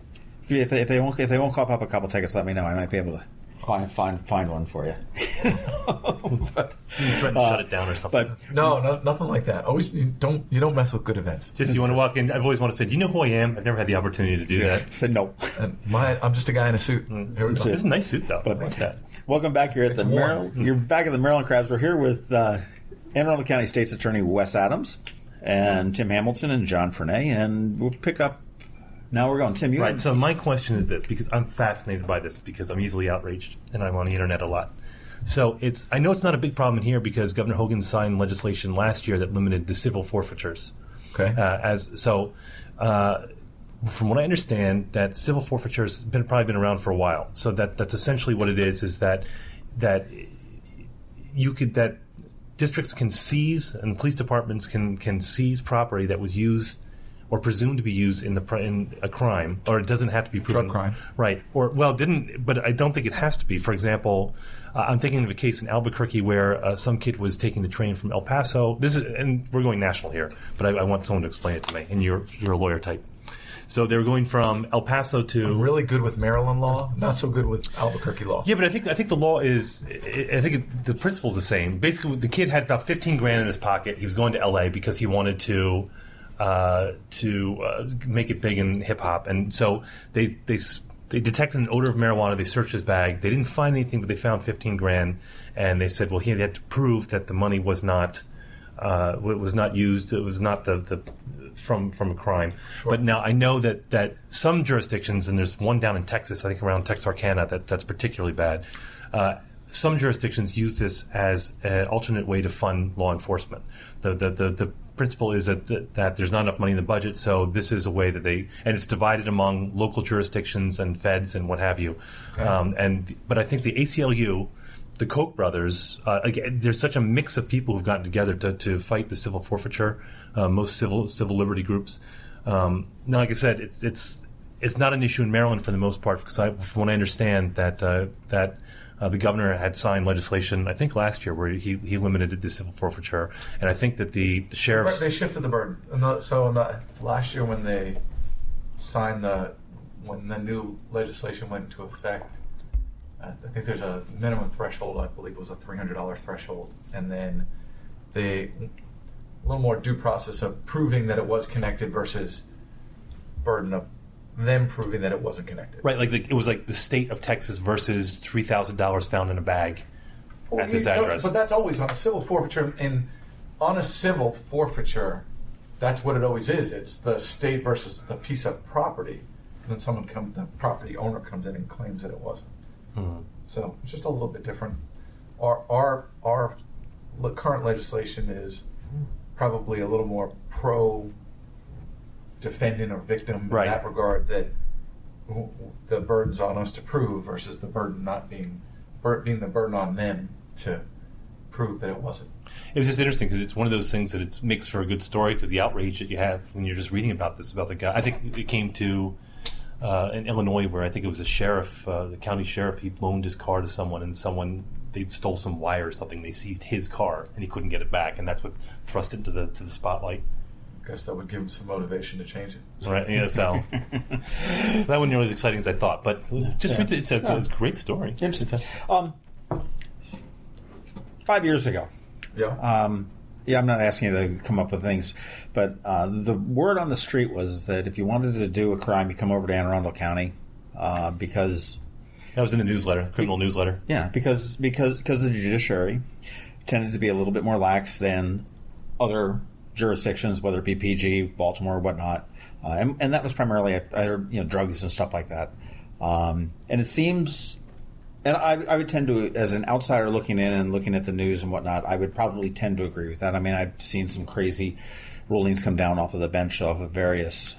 if they won't cop up a couple tickets, let me know. I might be able to find one for you. But, you threaten to shut it down or something. But no, nothing like that. Always you don't mess with good events. Just you want to walk in. I've always wanted to say, do you know who I am? I've never had the opportunity to do that. Said no. And I'm just a guy in a suit. Here we go. It's a nice suit though. But, I like that. Welcome back here at the Maryland. You're back at the Maryland Crabs. We're here with Anne Arundel County State's Attorney Wes Adams and Tim Hamilton and John Frenaye, and we'll pick up. Now we're going. Tim, you right. So my question is this, because I'm fascinated by this, because I'm easily outraged, and I'm on the internet a lot. So I know it's not a big problem in here because Governor Hogan signed legislation last year that limited the civil forfeitures. Okay. From what I understand, that civil forfeitures probably been around for a while. So that's essentially what it is that districts can seize and police departments can seize property that was used or presumed to be used in a crime, or it doesn't have to be proven. Drug crime. Right. But I don't think it has to be. For example, I'm thinking of a case in Albuquerque where some kid was taking the train from El Paso. And we're going national here, but I want someone to explain it to me, and you're a lawyer type. So they were going from El Paso to... I'm really good with Maryland law, not so good with Albuquerque law. Yeah, but I think the law is... the principle's the same. Basically, the kid had about $15,000 in his pocket. He was going to L.A. because he wanted to make it big in hip-hop. And so they detected an odor of marijuana. They searched his bag. They didn't find anything, but they found $15,000. And they said, well, he had to prove that the money was not used. It was not from a crime. Sure. But now I know that some jurisdictions, and there's one down in Texas, I think around Texarkana, that's particularly bad. Some jurisdictions use this as an alternate way to fund law enforcement. The principle is that there's not enough money in the budget, so this is a way that and it's divided among local jurisdictions and feds and what have you. Okay. But I think the ACLU, the Koch brothers, there's such a mix of people who've gotten together to fight the civil forfeiture. Most civil liberty groups. Now, like I said, it's not an issue in Maryland for the most part, because from what I understand, that the governor had signed legislation, I think last year, where he limited the civil forfeiture, and I think that the sheriffs... They shifted the burden. So last year when they signed when the new legislation went into effect, I think there's a minimum threshold. I believe it was a $300 threshold, and then a little more due process of proving that it was connected versus burden of them proving that it wasn't connected. Right, it was like the state of Texas versus $3,000 found in a bag at this address. But that's always on a civil forfeiture. And on a civil forfeiture, that's what it always is. It's the state versus the piece of property. And then the property owner comes in and claims that it wasn't. Mm-hmm. So it's just a little bit different. Our current legislation is probably a little more pro defendant or victim in that regard, that the burden's on us to prove versus the burden not being the burden on them to prove that it wasn't. It was just interesting because it's one of those things that it makes for a good story, because the outrage that you have when you're just reading about the guy. I think it came to in Illinois, where I think it was a sheriff, the county sheriff, he loaned his car to someone, and they stole some wire or something. They seized his car and he couldn't get it back, and that's what thrust it to the spotlight. I guess that would give him some motivation to change it. Right, yeah, so that wasn't nearly as exciting as I thought, but just read it. It's a great story. Interesting. 5 years ago. Yeah. I'm not asking you to come up with things, but the word on the street was that if you wanted to do a crime, you come over to Anne Arundel County, because that was in the newsletter, criminal newsletter. Yeah, because the judiciary tended to be a little bit more lax than other jurisdictions, whether it be PG, Baltimore, or whatnot, and that was primarily drugs and stuff like that. And it seems, and I would tend to, as an outsider looking in and looking at the news and whatnot, I would probably tend to agree with that. I mean, I've seen some crazy rulings come down off of the bench of various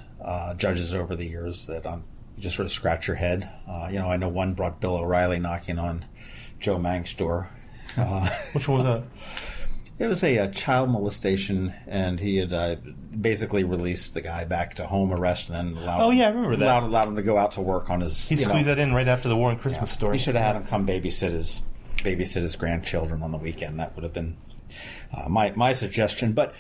judges over the years that you just sort of scratch your head. I know one brought Bill O'Reilly knocking on Joe Mang's door. Which one was that? It was a child molestation, and he had basically released the guy back to home arrest, and then allowed him to go out to work on his. He squeezed that in right after the War and Christmas story. He should have had him come babysit his grandchildren on the weekend. That would have been my suggestion. But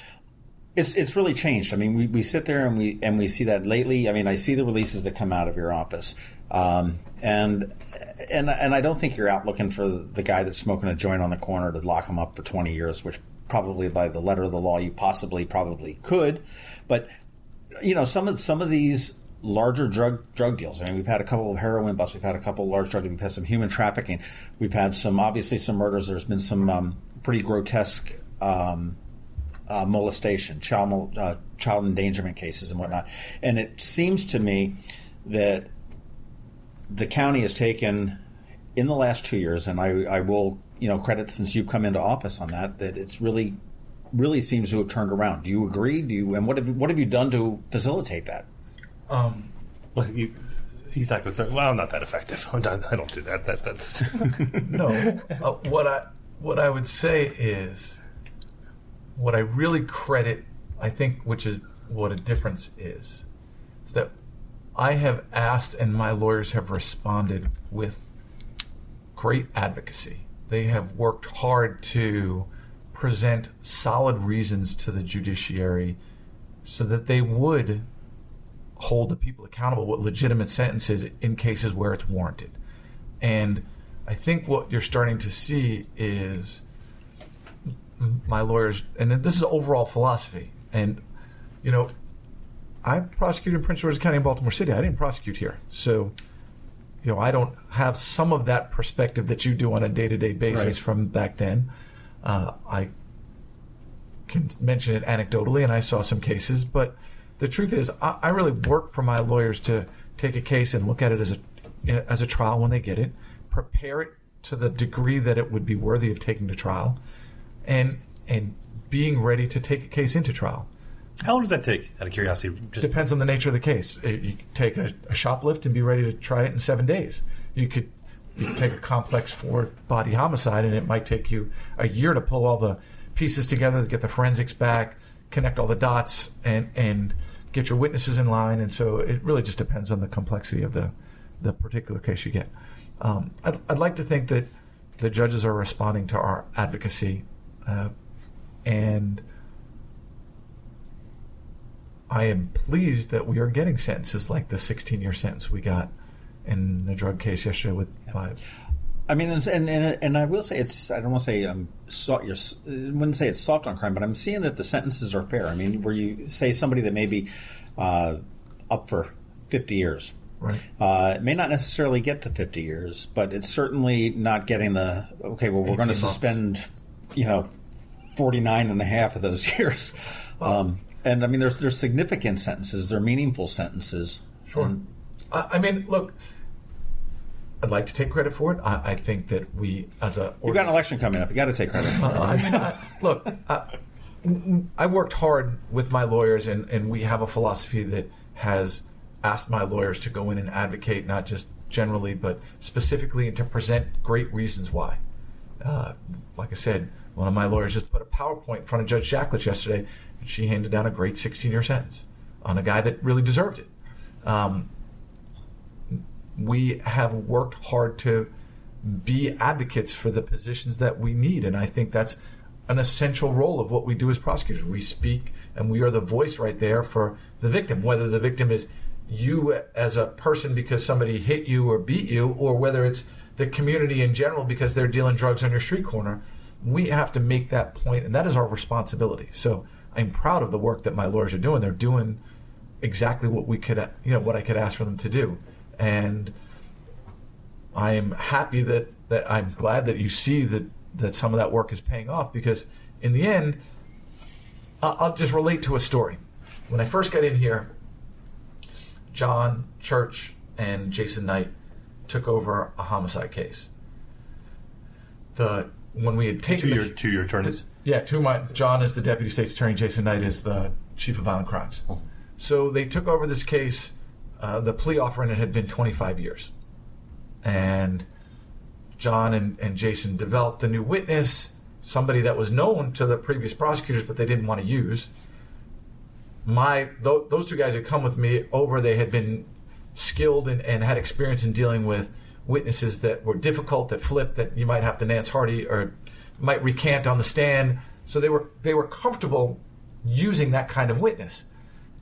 it's really changed. I mean, we sit there and we see that lately. I mean, I see the releases that come out of your office. And I don't think you're out looking for the guy that's smoking a joint on the corner to lock him up for 20 years, which probably by the letter of the law you probably could. But some of these larger drug deals. I mean, we've had a couple of heroin busts, we've had a couple of large drug deals, we've had some human trafficking, we've had some murders. There's been some pretty grotesque molestation, child endangerment cases and whatnot. And it seems to me that the county has taken, in the last 2 years, and I will credit since you've come into office on that it's really seems to have turned around. Do you agree? And what have you done to facilitate that? Well, he's not going to start. Well, I'm not that effective. I don't do that. That's no. What I would say is, what I really credit, I think, which is what a difference is that I have asked, and my lawyers have responded with great advocacy. They have worked hard to present solid reasons to the judiciary so that they would hold the people accountable with legitimate sentences in cases where it's warranted. And I think what you're starting to see is my lawyers, and this is overall philosophy, and I prosecuted in Prince George's County and Baltimore City. I didn't prosecute here. So, I don't have some of that perspective that you do on a day-to-day basis from back then. I can mention it anecdotally, and I saw some cases. But the truth is, I really work for my lawyers to take a case and look at it as a trial when they get it, prepare it to the degree that it would be worthy of taking to trial, and being ready to take a case into trial. How long does that take, out of curiosity? Depends on the nature of the case. You could take a shoplift and be ready to try it in 7 days. You could take a complex 4-body homicide, and it might take you a year to pull all the pieces together, to get the forensics back, connect all the dots, and get your witnesses in line. And so it really just depends on the complexity of the particular case you get. I'd like to think that the judges are responding to our advocacy, and I am pleased that we are getting sentences like the 16-year sentence we got in the drug case yesterday with 5. I mean, and I will say I don't want to say wouldn't say it's soft on crime, but I'm seeing that the sentences are fair. I mean, where you say somebody that may be up for 50 years. Right. It may not necessarily get to 50 years, but it's certainly not getting we're going to suspend, 49 and a half of those years. And I mean, there's significant sentences. They're meaningful sentences. Sure. I mean, look, I'd like to take credit for it. I think that we, as a... You've got an election coming up. You got to take credit for it. I've worked hard with my lawyers, and we have a philosophy that has asked my lawyers to go in and advocate, not just generally, but specifically, and to present great reasons why. Like I said, one of my lawyers just put a PowerPoint in front of Judge Shacklich yesterday, and she handed down a great 16-year sentence on a guy that really deserved it. We have worked hard to be advocates for the positions that we need, and I think that's an essential role of what we do as prosecutors. We speak, and we are the voice right there for the victim, whether the victim is you as a person because somebody hit you or beat you, or whether it's the community in general because they're dealing drugs on your street corner. We have to make that point, and that is our responsibility. So I'm proud of the work that my lawyers are doing. They're doing exactly what we could, what I could ask for them to do. And I am happy that I'm glad that you see that some of that work is paying off, because in the end, I'll just relate to a story. When I first got in here, John Church and Jason Knight took over a homicide case. When we had taken two your attorneys. John is the deputy state's attorney. Jason Knight is the chief of violent crimes. Oh. So they took over this case. The plea offer in it had been 25 years. And John and Jason developed a new witness, somebody that was known to the previous prosecutors, but they didn't want to use. Those two guys had come with me over. They had been skilled and had experience in dealing with witnesses that were difficult, that flipped, that you might have to Nance Hardy or might recant on the stand. So they were comfortable using that kind of witness.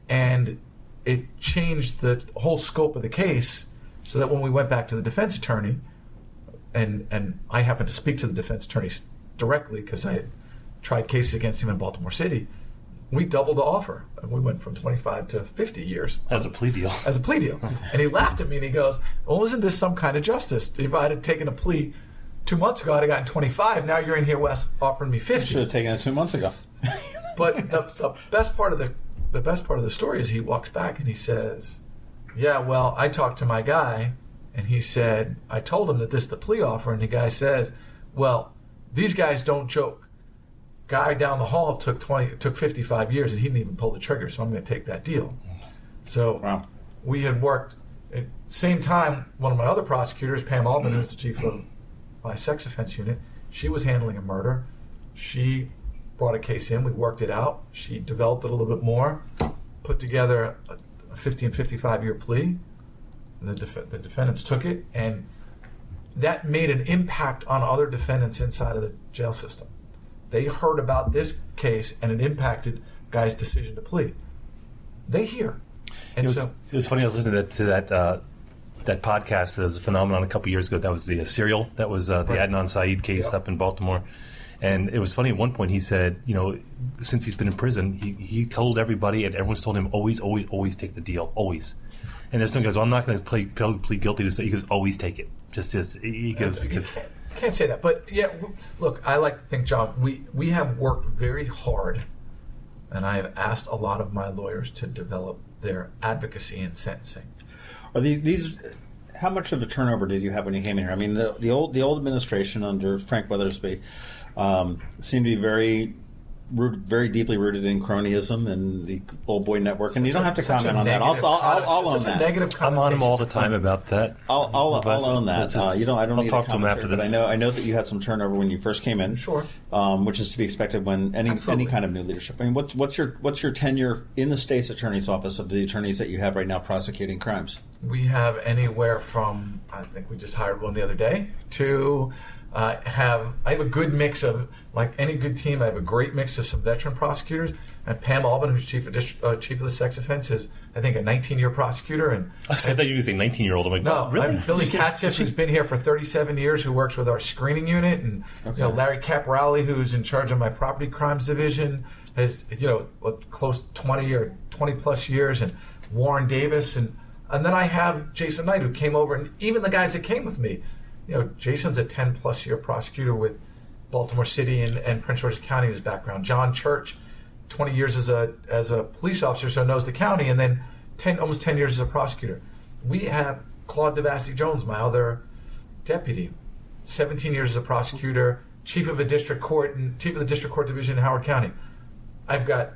And it changed the whole scope of the case, so that when we went back to the defense attorney, and I happened to speak to the defense attorney directly because I had tried cases against him in Baltimore City, we doubled the offer. And we went from 25 to 50 years. As a plea deal. And he laughed at me and he goes, well, isn't this some kind of justice? If I had taken a plea 2 months ago, I'd have gotten 25. Now you're in here, Wes, offering me 50. You should have taken it 2 months ago. But the best part of the story is he walks back and he says, yeah, well, I talked to my guy, and he said, I told him that this is the plea offer, and the guy says, well, these guys don't joke. Guy down the hall took 55 years, and he didn't even pull the trigger, so I'm going to take that deal. So we had worked at the same time. One of my other prosecutors, Pam Alderman, who's the chief of my sex offense unit, she was handling a murder. She brought a case in. We worked it out. She developed it a little bit more, put together a 50 and 55-year plea. The defendants took it, and that made an impact on other defendants inside of the jail system. They heard about this case, and it impacted guys' decision to plea. They hear. And it was funny. I was listening to that podcast. There was a phenomenon a couple years ago. That was the Serial. That was the Adnan Syed case up in Baltimore. And it was funny, at one point he said, since he's been in prison, he told everybody, and everyone's told him, always, always, always take the deal, always. And there's some guys, well, I'm not going to plead guilty to say, he goes, always take it. He goes, because... Can't say that. But, yeah, look, I like to think, John, we have worked very hard, and I have asked a lot of my lawyers to develop their advocacy in sentencing. Are these... How much of a turnover did you have when you came in here? I mean, the old administration under Frank Weathersby seemed to be very deeply rooted in cronyism and the old boy network. And you don't have to comment on that. I'll own that. I'm on him all the time about that. I'll own that. I don't need talk to him after this. But I know that you had some turnover when you first came in. Sure. Which is to be expected when any kind of new leadership. I mean, what's your tenure in the state's attorney's office of the attorneys that you have right now prosecuting crimes? We have anywhere from, I think we just hired one the other day, to I have a good mix of, like any good team, I have a great mix of some veteran prosecutors. And Pam Alderman, who's chief of the sex offense, is, I think, a 19-year prosecutor. And I thought you were going to say 19-year-old. I'm like, no, really? Billy Katzif, who's been here for 37 years, who works with our screening unit, and Larry Caporale, who's in charge of my property crimes division, has close 20 or 20 plus years, and Warren Davis, and And then I have Jason Knight, who came over, and even the guys that came with me. Jason's a 10-plus year prosecutor with Baltimore City and Prince George's County in his background. John Church, 20 years as a police officer, so knows the county, and then almost 10 years as a prosecutor. We have Claude Devasty-Jones, my other deputy, 17 years as a prosecutor, chief of the district court division in Howard County. I've got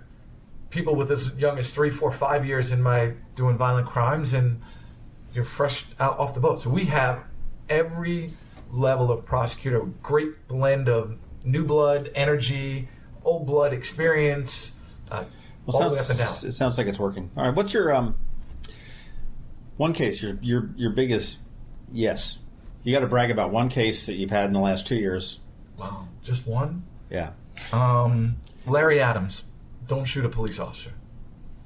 people with as young as 3, 4, 5 years in my doing violent crimes, and you're fresh out off the boat. So we have every level of prosecutor, great blend of new blood, energy, old blood experience, all the way up and down. It sounds like it's working. All right, what's your one case? Your biggest yes. You got to brag about one case that you've had in the last 2 years. Wow, just one? Yeah. Larry Adams. Don't shoot a police officer.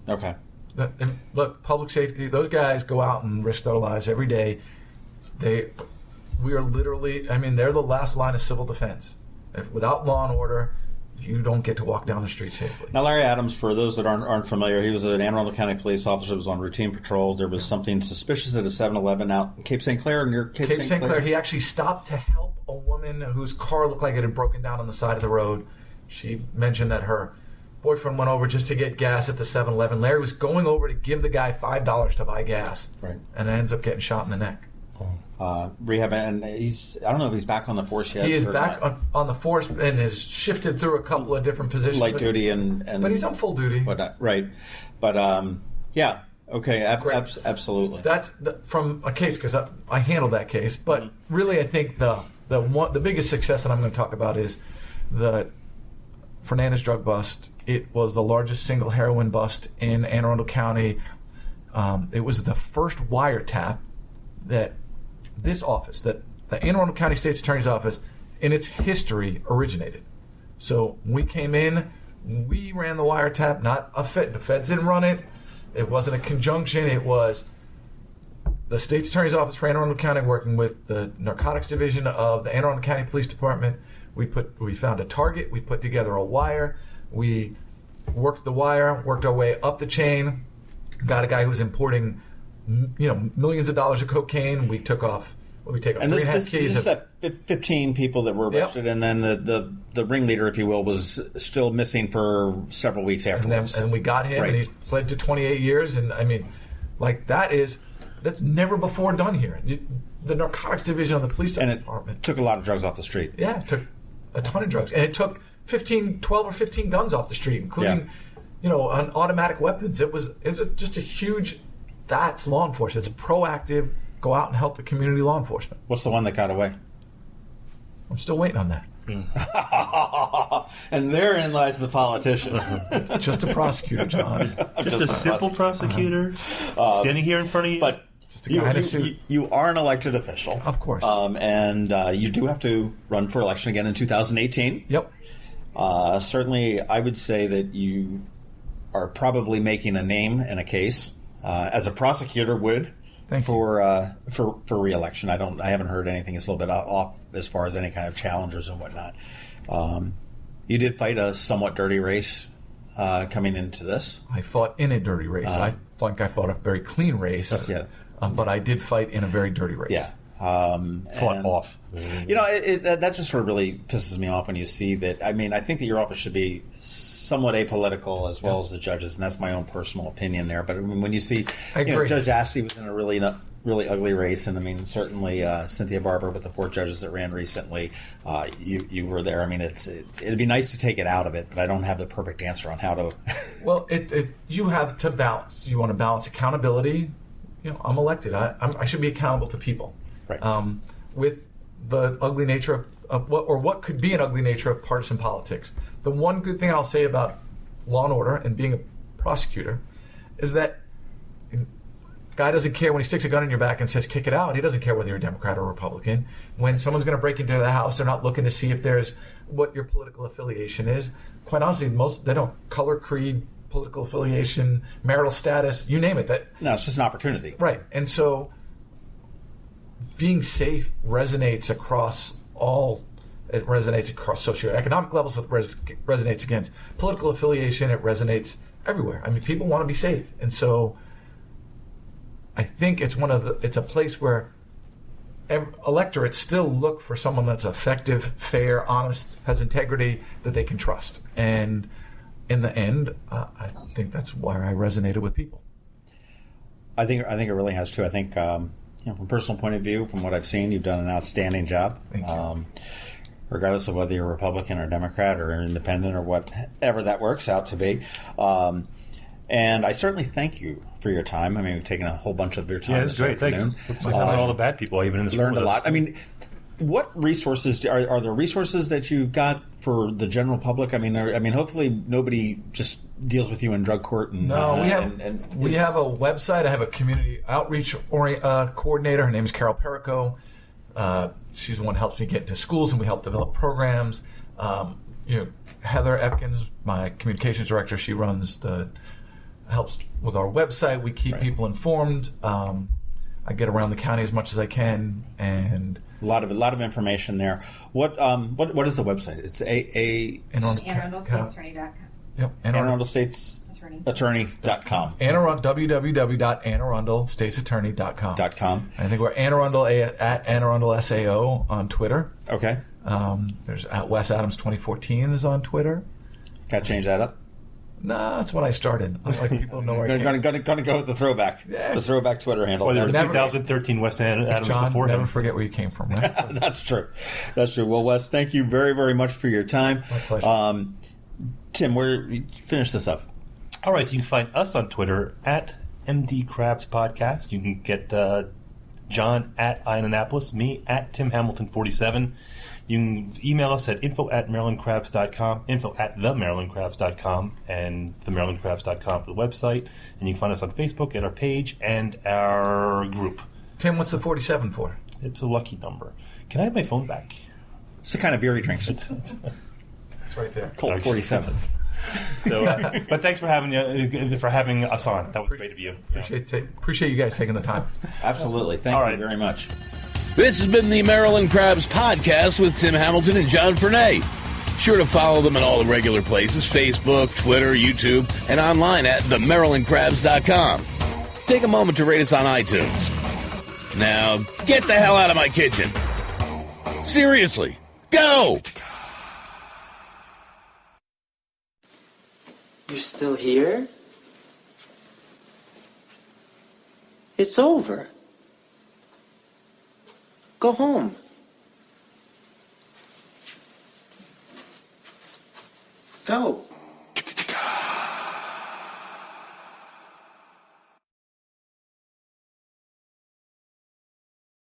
Okay. Look, public safety. Those guys go out and risk their lives every day. We are literally. I mean, they're the last line of civil defense. Without law and order, you don't get to walk down the street safely. Now, Larry Adams, for those that aren't familiar, he was an Anne Arundel County police officer, was on routine patrol. There was something suspicious at a 7-Eleven out in Cape St. Clair, near Cape St. Clair. He actually stopped to help a woman whose car looked like it had broken down on the side of the road. She mentioned that her boyfriend went over just to get gas at the 7-Eleven. Larry was going over to give the guy $5 to buy gas, right, and ends up getting shot in the neck. Rehab, and I don't know if he's back on the force yet. He is back on the force and has shifted through a couple of different positions. Light duty and but he's on full duty. Right. But, yeah, okay, absolutely. That's from a case, because I handled that case. But really, I think the biggest success that I'm going to talk about is the Fernandez drug bust. It was the largest single heroin bust in Anne Arundel County. It was the first wiretap that this office, that the Anne Arundel County State's Attorney's Office, in its history, originated. So when we came in, we ran the wiretap, not a Fed. The Feds didn't run it. It wasn't a conjunction. It was the State's Attorney's Office for Anne Arundel County working with the Narcotics Division of the Anne Arundel County Police Department. We found a target. We put together a wire. We worked the wire, worked our way up the chain, got a guy who was importing millions of dollars of cocaine. We took off. We take off 3.5 keys. This is that 15 people that were arrested, and then the ringleader, if you will, was still missing for several weeks afterwards. And we got him, and he's pled to 28 years. And I mean, that's never before done here. The Narcotics Division of the Police Department. And it took a lot of drugs off the street. Yeah, it took a ton of drugs, and it took 12 or 15 guns off the street, including on automatic weapons. It was just a huge. That's law enforcement. It's proactive. Go out and help the community law enforcement. What's the one that got away? I'm still waiting on that. And therein lies the politician. Just a prosecutor, John. Just a simple prosecutor standing here in front of you. But just a guy in a suit. You are an elected official. Of course. And you do have to run for election again in 2018. Yep. Certainly, I would say that you are probably making a name and a case. As a prosecutor would for re-election. I haven't heard anything. It's a little bit off as far as any kind of challengers and whatnot. You did fight a somewhat dirty race coming into this. I fought in a dirty race. I think I fought a very clean race. Yeah. But I did fight in a very dirty race. Yeah. Fought off. That just sort of really pisses me off when you see that. I mean, I think that your office should be somewhat apolitical as well as the judges, and that's my own personal opinion there. But I mean, when you see, Judge Asti was in a really ugly race, and I mean, certainly Cynthia Barber with the 4 judges that ran recently, you were there. I mean, it'd be nice to take it out of it, but I don't have the perfect answer on how to. Well, you have to balance. You want to balance accountability. I'm elected. I should be accountable to people. Right. With the ugly nature of what could be an ugly nature of partisan politics. The one good thing I'll say about law and order and being a prosecutor is that a guy doesn't care when he sticks a gun in your back and says kick it out. He doesn't care whether you're a Democrat or Republican. When someone's going to break into the house, they're not looking to see if there's what your political affiliation is. Quite honestly, they don't color, creed, political affiliation, marital status, you name it. No, it's just an opportunity. Right. And so being safe resonates across all. It resonates across socioeconomic levels. It resonates against political affiliation. It resonates everywhere. I mean, people want to be safe. And so I think it's it's a place where electorates still look for someone that's effective, fair, honest, has integrity, that they can trust. And in the end, I think that's why I resonated with people. I think it really has too. I think from a personal point of view, from what I've seen, you've done an outstanding job. Thank you. Regardless of whether you're Republican or Democrat or independent or whatever that works out to be. And I certainly thank you for your time. I mean, we've taken a whole bunch of your time. Yeah, it's great. Thanks. It's not all the bad people even in this room. Learned a lot. I mean, what resources are there? Resources that you've got for the general public? I mean, hopefully nobody just deals with you in drug court. And, no, we have a website. I have a community outreach coordinator. Her name is Carol Perico. She's the one who helps me get into schools, and we help develop programs. Heather Epkins, my communications director, she helps with our website. We keep people informed. I get around the county as much as I can, and a lot of information there. What is the website? It's AnneArundelStatesAttorney.com. Yep, AnneArundelStatesAttorney.com. www.AnneArundelStatesAttorney.com. I think we're Anne Arundel at Anne Arundel SAO on Twitter. Okay. There's at Wes Adams 2014 is on Twitter. Got to change that up? No, that's when I started. I like people know where I came. Going to go with the throwback. Yes. The throwback Twitter handle. Well, the 2013 Wes Adams before him. Never forget where you came from, right? That's true. That's true. Well, Wes, thank you very, very much for your time. My pleasure. Tim, finish this up. All right, so you can find us on Twitter at MD Krabs Podcast. You can get John at Annapolis, me at Tim Hamilton 47. You can email us at info@marylandcrabs.com, info@themarylandcrabs.com, and themarylandcrabs.com for the website. And you can find us on Facebook at our page and our group. Tim, what's the 47 for? It's a lucky number. Can I have my phone back? It's the kind of beer he drinks. It's right there. Colt 47s. So, but thanks for having us on. That was great of you. Appreciate you guys taking the time. Absolutely. Thank you very much. This has been the Maryland Krabs Podcast with Tim Hamilton and John Fernay. Sure to follow them in all the regular places, Facebook, Twitter, YouTube, and online at themarylandcrabs.com. Take a moment to rate us on iTunes. Now, get the hell out of my kitchen. Seriously, go! You're still here? It's over. Go home. Go.